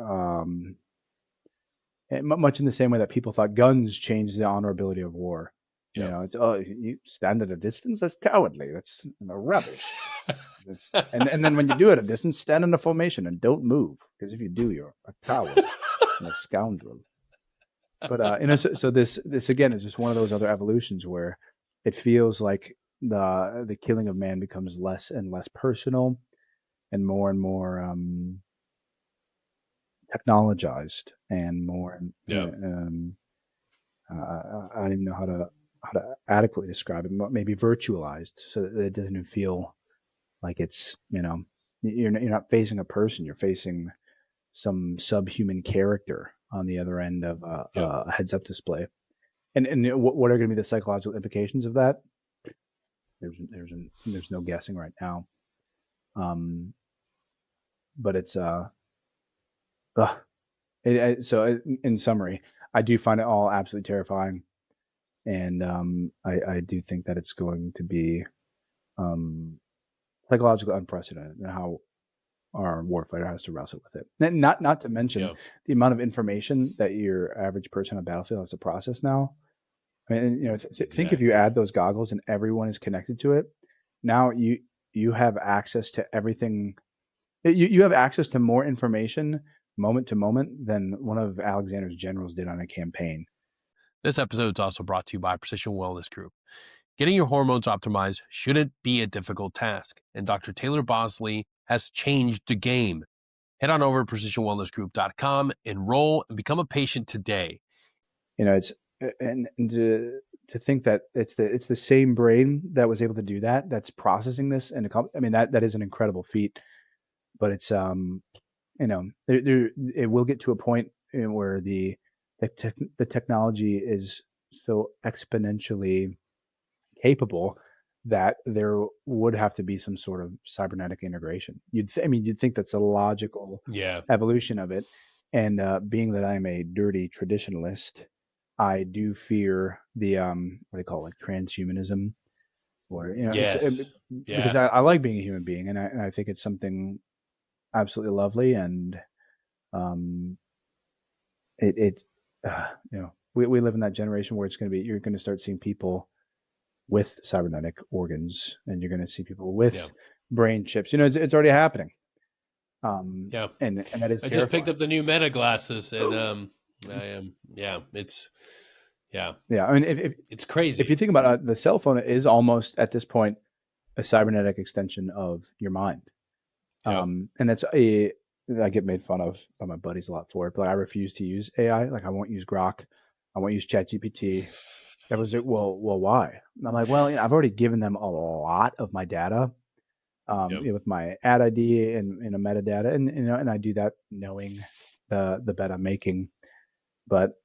much in the same way that people thought guns changed the honorability of war. yeah. It's, oh, you stand at a distance, that's cowardly. That's rubbish. And then when you do it at a distance, stand in a formation and don't move, because if you do, you're a coward and a scoundrel. But so this again is just one of those other evolutions where it feels like the killing of man becomes less and less personal and more technologized and more Yeah, I don't even know how to adequately describe it, but maybe virtualized, so that it doesn't even feel like it's, you're not facing a person, you're facing some subhuman character on the other end of yeah, a heads up display. And what are going to be the psychological implications of that? There's no guessing right now. Um, but it's uh so in summary, I do find it all absolutely terrifying, and I do think that it's going to be um psychologically unprecedented in how our warfighter has to wrestle with it. And not to mention yeah, the amount of information that your average person on the battlefield has to process now. I mean, think if you Exactly. add those goggles and everyone is connected to it, now you have access to everything. You have access to more information moment to moment than one of Alexander's generals did on a campaign. This episode is also brought to you by Precision Wellness Group. Getting your hormones optimized shouldn't be a difficult task, and Dr. Taylor Bosley has changed the game. Head on over to precisionwellnessgroup.com, enroll, and become a patient today. It's and to think that it's the same brain that was able to do that that's processing this, and I mean that is an incredible feat. But it's it will get to a point where the technology is so exponentially capable that there would have to be some sort of cybernetic integration. You'd think that's a logical Yeah. evolution of it. And being that I'm a dirty traditionalist, I do fear the what do they call it, like transhumanism, or Yes. because Yeah. I like being a human being, and I think it's something absolutely lovely, and um, it we live in that generation where you're going to start seeing people with cybernetic organs, and you're going to see people Yeah. with brain chips. It's already happening, Yeah. and that is I just picked terrifying. up the new Meta glasses, and I am. Yeah. Yeah. Yeah, I mean, It's if you crazy. think about it, the cell phone is almost at this point a cybernetic extension of your mind, Yep. and I get made fun of by my buddies a lot for it, but I refuse to use AI. Like I won't use Grok, I won't use ChatGPT. Everyone's like, well, why? And I'm like, well, I've already given them a lot of my data, Yep. with my ad ID and a metadata, and and I do that knowing the bet I'm making, but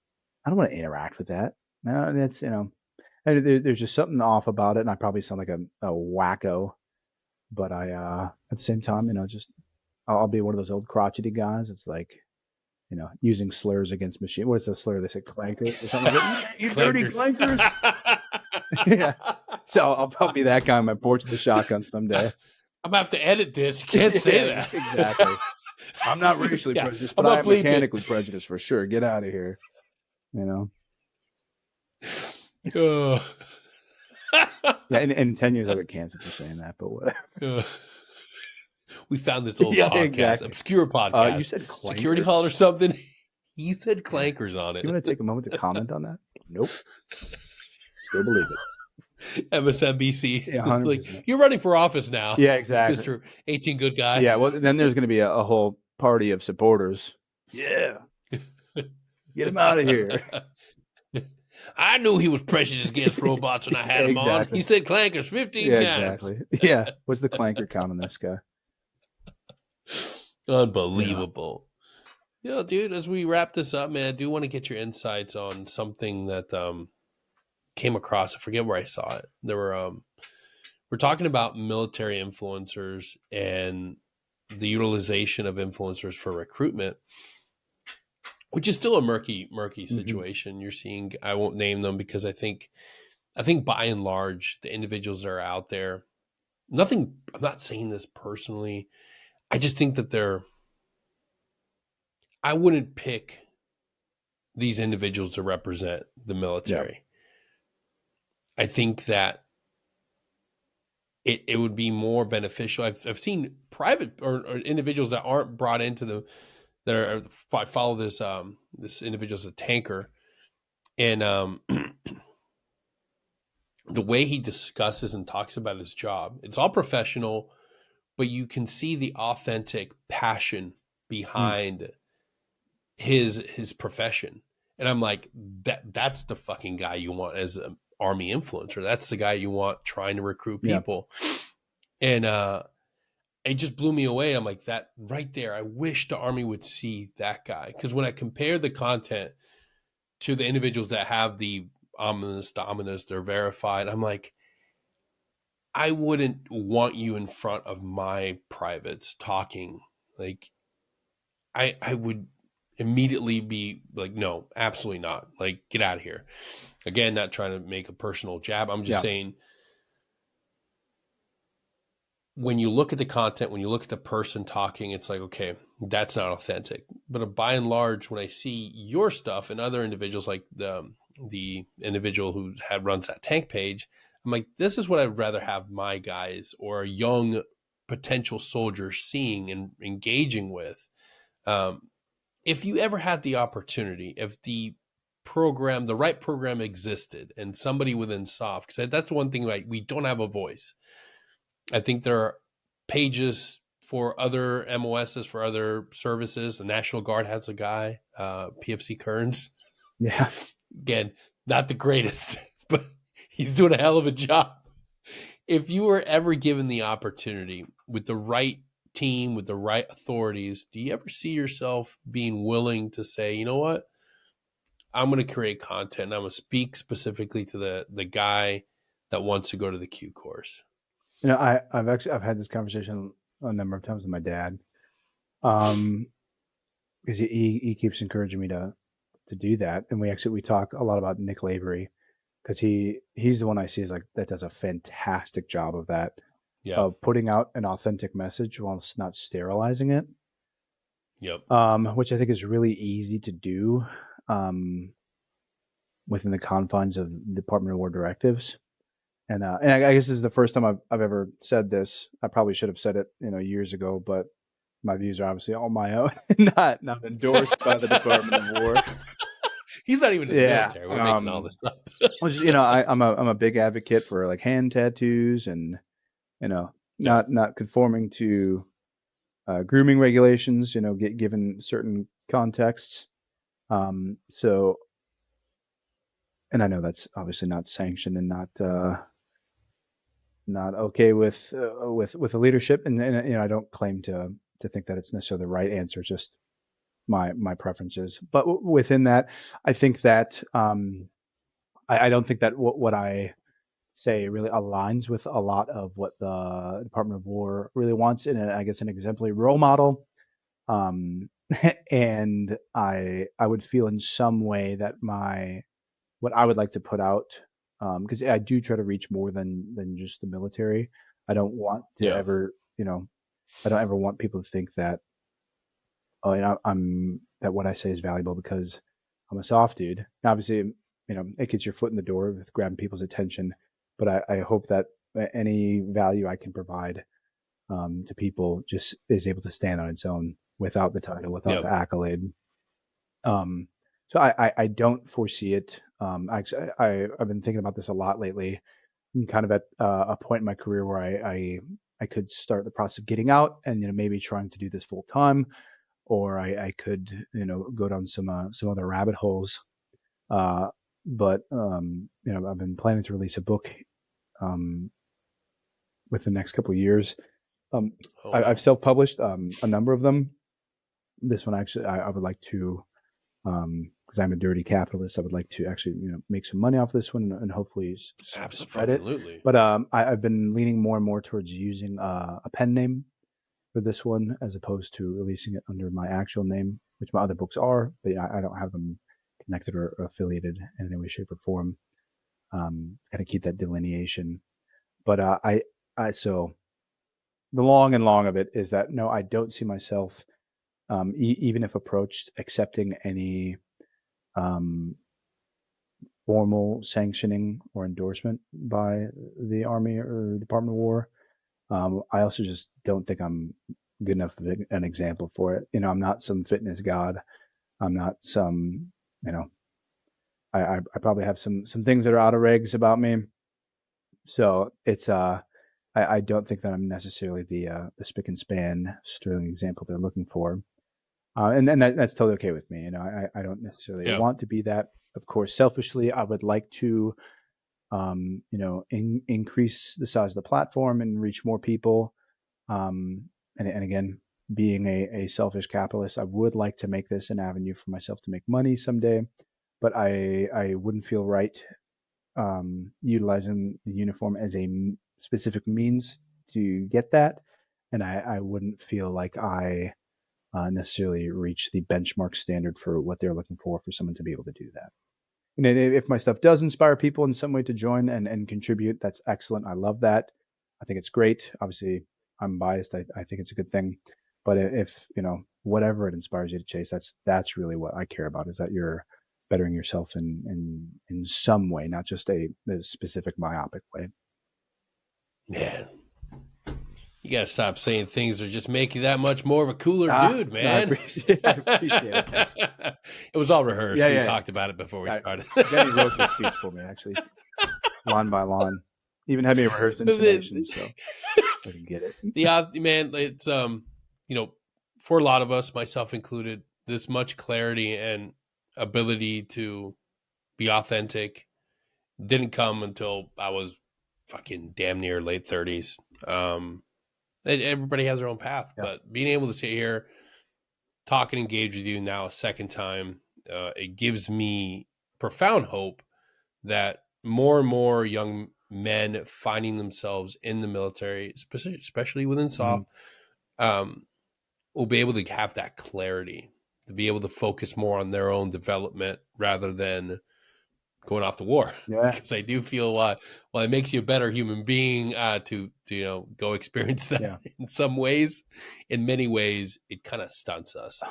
I don't want to interact with that. No, that's and there's just something off about it, and I probably sound like a wacko, but I at the same time, just I'll be one of those old crotchety guys. It's like using slurs against machine. What's the slur? They said clankers or something like that. You dirty Clankers. clankers. Yeah. So I'll probably be that guy on my porch with the shotgun someday. I'm gonna have to edit this. You can't say Yeah, that. exactly. I'm not racially Yeah, prejudiced, but I'm I gonna am bleep it. mechanically prejudiced for sure. Get out of here. You know. Uh, Yeah, in 10 years I'll get canceled for saying that, but whatever. uh, we found this old Yeah, podcast, exactly. obscure You podcast, said Security Hall or clankers? something. He said Yeah. Do clankers on you it. want to take a moment to comment on that? Nope. Still believe it. MSNBC. Yeah, Like, 100%. you're running for office now, Yeah, exactly. Mr. 18 good guy. Yeah, well, then there's going to be a whole party of supporters. Yeah, get him out of here. I knew he was prejudiced against robots when I had him on. Exactly. He said clankers 15 Yeah, times. exactly. Yeah. What's the clanker count on this guy? Yeah. Unbelievable. Dude, as we wrap this up, man, I do want to get your insights on something that came across. I forget where I saw it. We're talking about military influencers and the utilization of influencers for recruitment, which is still a murky Hmm. situation. You're seeing, I won't name them because I think by and large, the individuals that are out there, I'm not saying this personally. I just think that I wouldn't pick these individuals to represent the Yeah. military. I think that it would be more beneficial. I've seen private or individuals that aren't brought into that are I follow this individual as a tanker, and the way he discusses and talks about his job, it's all professional, but you can see the authentic passion Mm. behind his profession. And I'm like, that's the fucking guy you want as an army influencer. That's the guy you want trying to recruit Yeah. people. And it just blew me away. I'm like, that right there. I wish the army would see that guy. Because when I compare the content to the individuals that have the ominous, dominus, they're verified, I'm like, I wouldn't want you in front of my privates talking. Like, I would immediately be like, no, absolutely not. Like, get out of here. Again, not trying to make a personal jab. I'm just Yeah. saying, when you look at the content, when you look at the person talking, it's like, okay, That's not authentic. But by and large, when I see your stuff and other individuals like the individual who runs that tank page, I'm like, this is what I'd rather have my guys or a young potential soldier seeing and engaging with. Um, if you ever had the opportunity, if the right program existed, and somebody within soft, because that's one thing, like, we don't have a voice. I think there are pages for other MOSs, for other services. The National Guard has a guy, PFC Kearns. Yeah. Again, not the greatest, but he's doing a hell of a job. If you were ever given the opportunity with the right team, with the right authorities, do you ever see yourself being willing to say, you know what? I'm going to create content. I'm going to speak specifically to the guy that wants to go to the Q course. I've had this conversation a number of times with my dad. Um, because he keeps encouraging me to do that, and we talk a lot about Nick Lavery because he's the one I see is like that does a fantastic job of that, Yeah. of putting out an authentic message while it's not sterilizing it, Yep. which I think is really easy to do um, within the confines of Department of War directives. And I guess this is the first time I've ever said this. I probably should have said it, years ago, but my views are obviously all my own, not endorsed by the Department of War. He's not even in the Yeah. military. We're making all this up. Which, I'm a big advocate for like hand tattoos and Yeah. not conforming to grooming regulations. Given certain contexts. So, and I know that's obviously not sanctioned and not okay with the leadership, and I don't claim to think that it's necessarily the right answer, just my preferences. But within that, I think that I don't think that what I say really aligns with a lot of what the Department of War really wants in, I guess, an exemplary role model. Um, and I would feel in some way that my what I would like to put out, because I do try to reach more than just the military. I don't want to Yeah. ever, I don't ever want people to think that, oh, I'm that what I say is valuable because I'm a soft dude. And obviously, it gets your foot in the door with grabbing people's attention. But I hope that any value I can provide to people just is able to stand on its own without the title, without the Yep. accolade. Um, so I don't foresee it. Actually, I've been thinking about this a lot lately. I'm kind of at a point in my career where I could start the process of getting out and maybe trying to do this full time, or I could go down some other rabbit holes. Uh, but I've been planning to release a book um, within the next couple of years. Um, Oh I've wow. self-published a number of them. This one actually, I would like to, because I'm a dirty capitalist, I would like to actually make some money off this one and hopefully spread it. Absolutely. But I've been leaning more and more towards using a pen name for this one as opposed to releasing it under my actual name, which my other books are, but I don't have them connected or affiliated in any way, shape, or form. Kind of keep that delineation. But so the long and long of it is that no, I don't see myself, even if approached, accepting any um, formal sanctioning or endorsement by the Army or Department of War. I also just don't think I'm good enough of an example for it. I'm not some fitness god. I'm not some, you know, I probably have some things that are out of regs about me. So it's I don't think that I'm necessarily the spick and span sterling example they're looking for. And that's totally okay with me. I don't necessarily Yeah. want to be that. Of course, selfishly, I would like to increase the size of the platform and reach more people. And again, being a selfish capitalist, I would like to make this an avenue for myself to make money someday, but I wouldn't feel right utilizing the uniform as a specific means to get that, and I wouldn't feel like I necessarily reach the benchmark standard for what they're looking for someone to be able to do that. And if my stuff does inspire people in some way to join and contribute, that's excellent. I love that. I think it's great. Obviously, I'm biased. I think it's a good thing. But if whatever it inspires you to chase, that's really what I care about, is that you're bettering yourself in some way, not just a specific myopic way. Man, you gotta stop saying things that just make you that much more of a cooler Ah, dude, no, I man. appreciate I appreciate it. It was all rehearsed. Yeah, We yeah, yeah. talked about it before we I, started. Jenny wrote this speech for me, actually, line by line. Even had me rehearse But intonation so I can get it. man, it's for a lot of us, myself included, this much clarity and ability to be authentic didn't come until I was fucking damn near late 30s. Everybody has their own path, Yeah. but being able to sit here, talk and engage with you now a second time, it gives me profound hope that more and more young men finding themselves in the military, especially within Mhm. soft, um, will be able to have that clarity, to be able to focus more on their own development rather than going off to war. Yeah. Because I do feel while it makes you a better human being to go experience that Yeah. in some ways, in many ways it kind of stunts us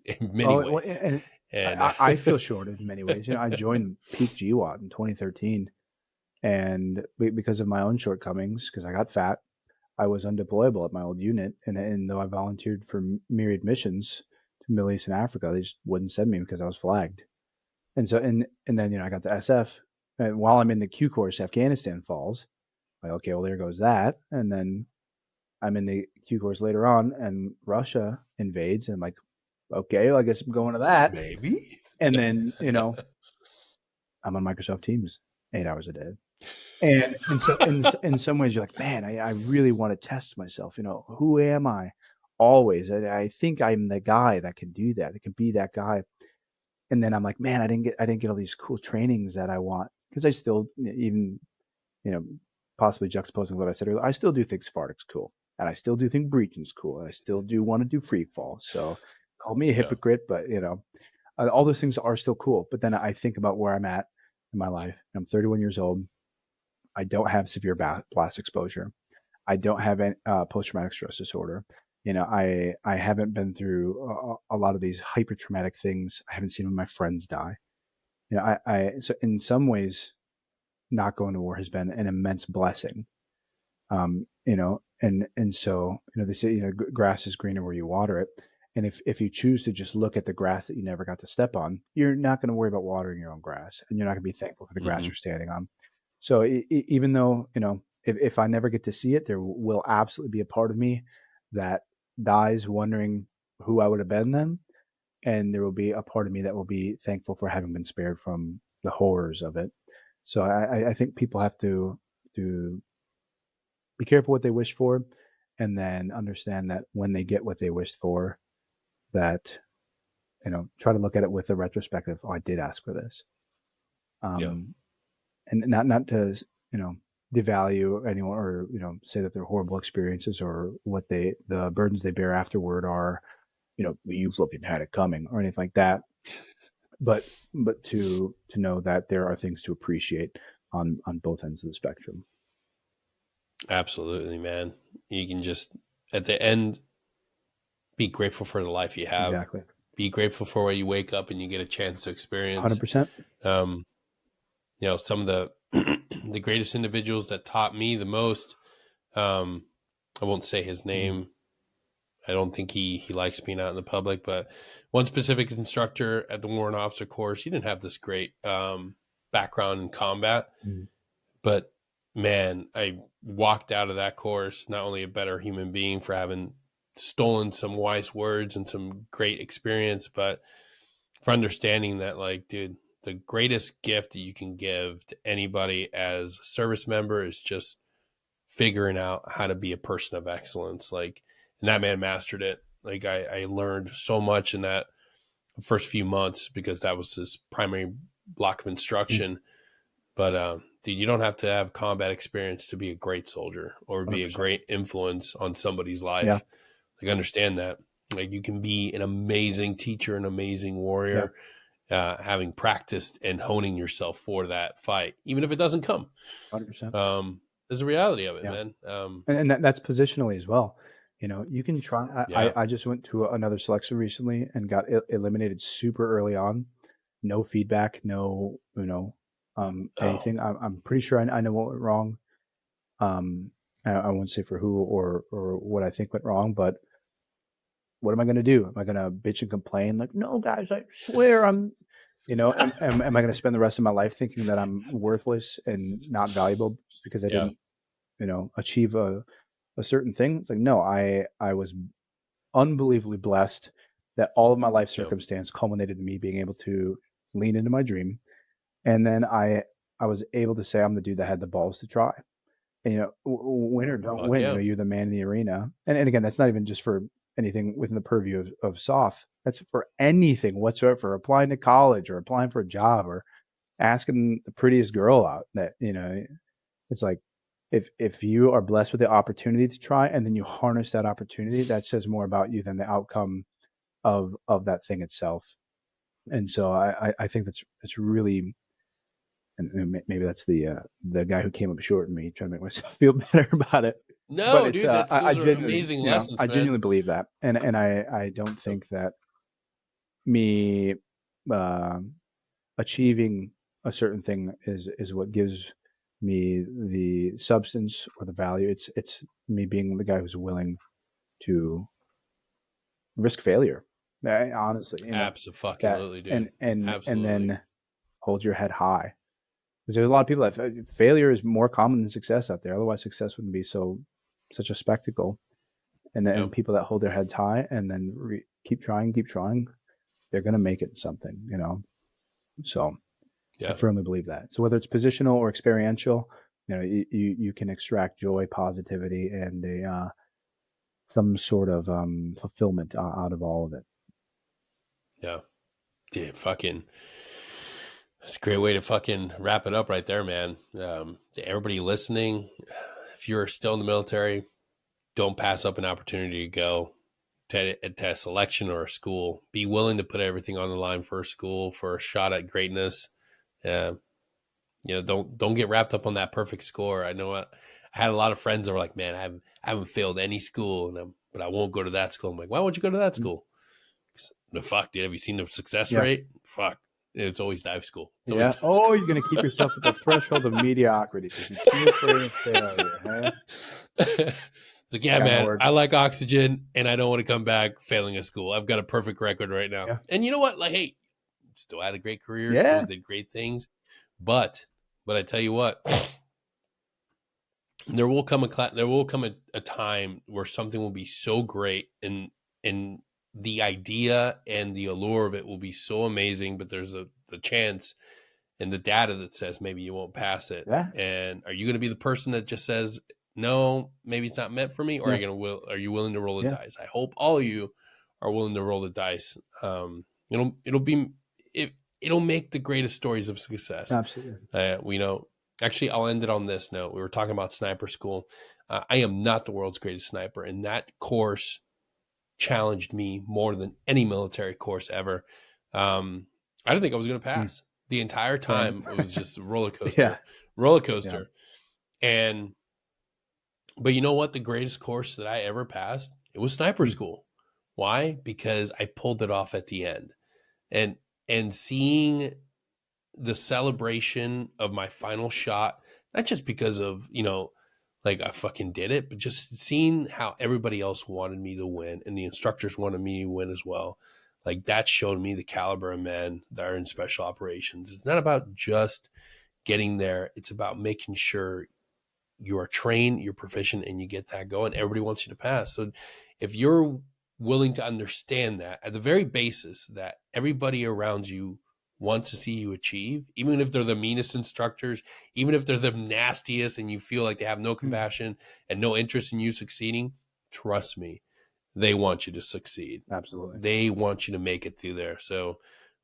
in many ways. And And I feel shorted in many ways. I joined Peak GWAT in 2013, and because of my own shortcomings, because I got fat, I was undeployable at my old unit, and though I volunteered for myriad missions to Middle East and Africa, they just wouldn't send me because I was flagged. And so and then I got to SF, and while I'm in the Q course, Afghanistan falls. Like, okay, well there goes that, and then I'm in the Q course later on, and Russia invades, and I'm like, okay, well, I guess I'm going to that. maybe. And then I'm on Microsoft Teams 8 hours a day. And so in some ways you're like, man, I really want to test myself. Who am I? Always, I think I'm the guy that can do that. That can be that guy. And then I'm like, man, I didn't get all these cool trainings that I want, because I still, even you know possibly juxtaposing what I said earlier, I still do think Spartak's cool, and I still do think Breaching's cool, and I still do want to do free fall. So call me a Yeah. hypocrite, but all those things are still cool. But then I think about where I'm at in my life. I'm 31 years old. I don't have severe blast exposure. I don't have any post-traumatic stress disorder. I haven't been through a lot of these hyper traumatic things. I haven't seen my friends die. So in some ways, not going to war has been an immense blessing. And so they say grass is greener where you water it. And if you choose to just look at the grass that you never got to step on, you're not going to worry about watering your own grass, and you're not going to be thankful for the grass Mm-hmm. you're standing on. So even though if I never get to see it, there will absolutely be a part of me that dies wondering who I would have been then, and there will be a part of me that will be thankful for having been spared from the horrors of it. So I think people have to be careful what they wish for, and then understand that when they get what they wished for, that try to look at it with a retrospective. Oh, I did ask for this. Yeah. Um, and not to devalue anyone, or say that they're horrible experiences, or what the burdens they bear afterward are you fucking had it coming, or anything like that. But to know that there are things to appreciate on both ends of the spectrum. Absolutely, man. You can just at the end be grateful for the life you have. Exactly. Be grateful for where you wake up and you get a chance to experience. 100%. Um, some of the the greatest individuals that taught me the most. Um, I won't say his Mm-hmm. name. I don't think he likes being out in the public, but one specific instructor at the warrant officer course, he didn't have this great background in combat, Mm-hmm. but man, I walked out of that course not only a better human being for having stolen some wise words and some great experience, but for understanding that, like, dude, the greatest gift that you can give to anybody as a service member is just figuring out how to be a person of excellence. Like, and that man mastered it. Like, I learned so much in that first few months because that was his primary block of instruction. But dude, you don't have to have combat experience to be a great soldier or be a 100%. great influence on somebody's Yeah. life. Like, understand that. Like, you can be an amazing teacher, an amazing Yeah. warrior, having practiced and honing yourself for that fight, even if it doesn't come. 100%. There's a reality of it, Yeah. man. And that's positionally as well. You know, you can try. Yeah. I just went to another selection recently and got eliminated super early on. No feedback, no, Oh, anything. I'm pretty sure I know what went wrong. I won't say for who or what I think went wrong, but what am I going to do? Am I going to bitch and complain like, no, guys, I swear am I going to spend the rest of my life thinking that I'm worthless and not valuable just because I yeah. didn't, achieve a certain thing? It's like, no, I was unbelievably blessed that all of my life Yep. circumstance culminated in me being able to lean into my dream. And then I was able to say I'm the dude that had the balls to try. And, win or don't Fuck win, yeah. you're the man in the arena. And again, that's not even just for anything within the purview of soft. That's for anything whatsoever, for applying to college or applying for a job or asking the prettiest girl out. That, it's like, if you are blessed with the opportunity to try and then you harness that opportunity, that says more about you than the outcome of that thing itself. And so I think that's really, and maybe that's the guy who came up short in me trying to make myself feel better about it. But No, it's dude, I those are genuinely, amazing lessons, I man. genuinely believe that, and I don't Yep. think that me uh, achieving a certain thing is what gives me the substance or the value. It's me being the guy who's willing to risk failure. Honestly, that Abso-fucking-lutely, and dude. and Absolutely. then hold your head high. Because there's a lot of people that failure is more common than success out there. Otherwise, success wouldn't be such a spectacle. And Yep. people that hold their heads high and then keep trying, they're gonna make it in something, So I Yeah. firmly believe that. So whether it's positional or experiential, you can extract joy, positivity, and some sort of fulfillment out of all of it. Yeah. Dude, fucking, that's a great way to fucking wrap it up right there, man. To everybody listening, if you're still in the military, don't pass up an opportunity to go to a selection or a school. Be willing to put everything on the line for a school, for a shot at greatness. Uh, don't get wrapped up on that perfect score. I know I had a lot of friends that were like, man, I haven't failed any school, but I won't go to that school. I'm like, why won't you go to that Mm. school? The fuck, dude. Have you seen the success Yeah. rate? Fuck. It's always dive school. It's always Yeah. dive Oh, school. you're gonna keep yourself at the threshold of mediocrity because you're too afraid of failure, huh? It's like, yeah, Kind of man, word. I like oxygen and I don't want to come back failing a school. I've got a perfect record right now. Yeah. And you know what? Like, hey, still had a great career, still Yeah. did great things. But I tell you what, there will come a time where something will be so great and the idea and the allure of it will be so amazing, but there's the chance and the data that says maybe you won't pass it. Yeah. And are you going to be the person that just says no, maybe it's not meant for me, or Yeah. are you willing to roll the Yeah. dice? I hope all of you are willing to roll the dice. It'll be it'll make the greatest stories of success. Absolutely. We know. Actually, I'll end it on this note. We were talking about sniper school. I am not the world's greatest sniper, and that course challenged me more than any military course ever. I didn't think I was going to Mm. pass the entire Same. time. It was just a Yeah. roller Yeah. coaster. And but you know what? The greatest course that I ever passed, it was sniper Mm. school. Why? Because I pulled it off at the end, and seeing the celebration of my final shot, not just because of, like I fucking did it, but just seeing how everybody else wanted me to win and the instructors wanted me to win as well. Like that showed me the caliber of men that are in special operations. It's not about just getting there. It's about making sure you are trained, you're proficient, and you get that going. Everybody wants you to pass. So if you're willing to understand that at the very basis that everybody around you wants to see you achieve, even if they're the meanest instructors, even if they're the nastiest and you feel like they have no Mm. compassion and no interest in you succeeding, trust me, they want you to succeed. Absolutely. They want you to make it through there. So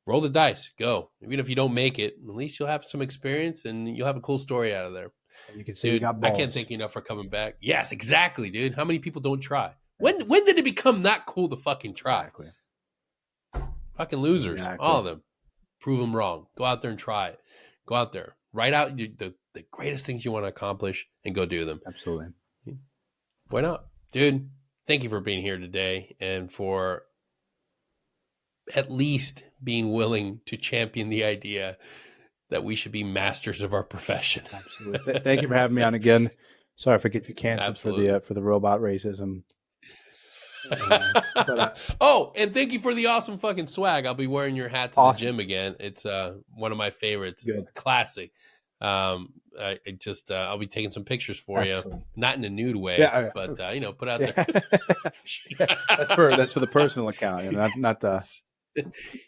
roll the dice, go. Even if you don't make it, at least you'll have some experience and you'll have a cool story out of there. And you can say you Dude, got I can't balls. thank you enough for coming back. Yes, exactly, dude. How many people don't try? Yeah. When did it become not cool to fucking try? Exactly. Fucking losers, all Exactly. of them. Prove them wrong. Go out there and try it. Go out there, write out the greatest things you want to accomplish, and go do them. Absolutely. Why not, dude? thank you for being here today and for at least being willing to champion the idea that we should be masters of our profession. Absolutely. Thank you for having me on again. Sorry for getting you canceled Absolutely. for the robot racism. But Oh, and thank you for the awesome fucking swag. I'll be wearing your hat to the awesome. gym again. It's one of my favorites. Good. Classic. I just I'll be taking some pictures for Excellent. you, not in a nude way, Yeah. but put out Yeah. there. That's for the personal account, you know, not the.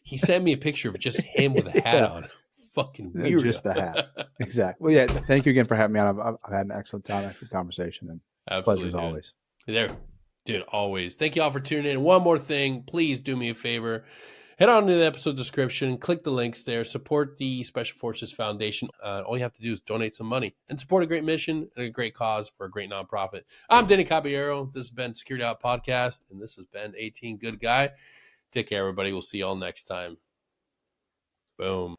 He sent me a picture of just him with a hat on. Fucking weirdo. Just the hat. Exactly. Well, yeah. Thank you again for having me on. I've had an excellent time, excellent conversation, and pleasure as always. There, dude. Always. Thank you all for tuning in. One more thing, please do me a favor. Head on to the episode description, click the links there, support the Special Forces Foundation. All you have to do is donate some money and support a great mission and a great cause for a great nonprofit. I'm Denny Caballero. This has been Security Out Podcast, and this has been 18 Good Guy. Take care, everybody. We'll see you all next time. Boom.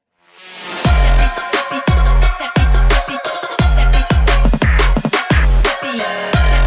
Yeah.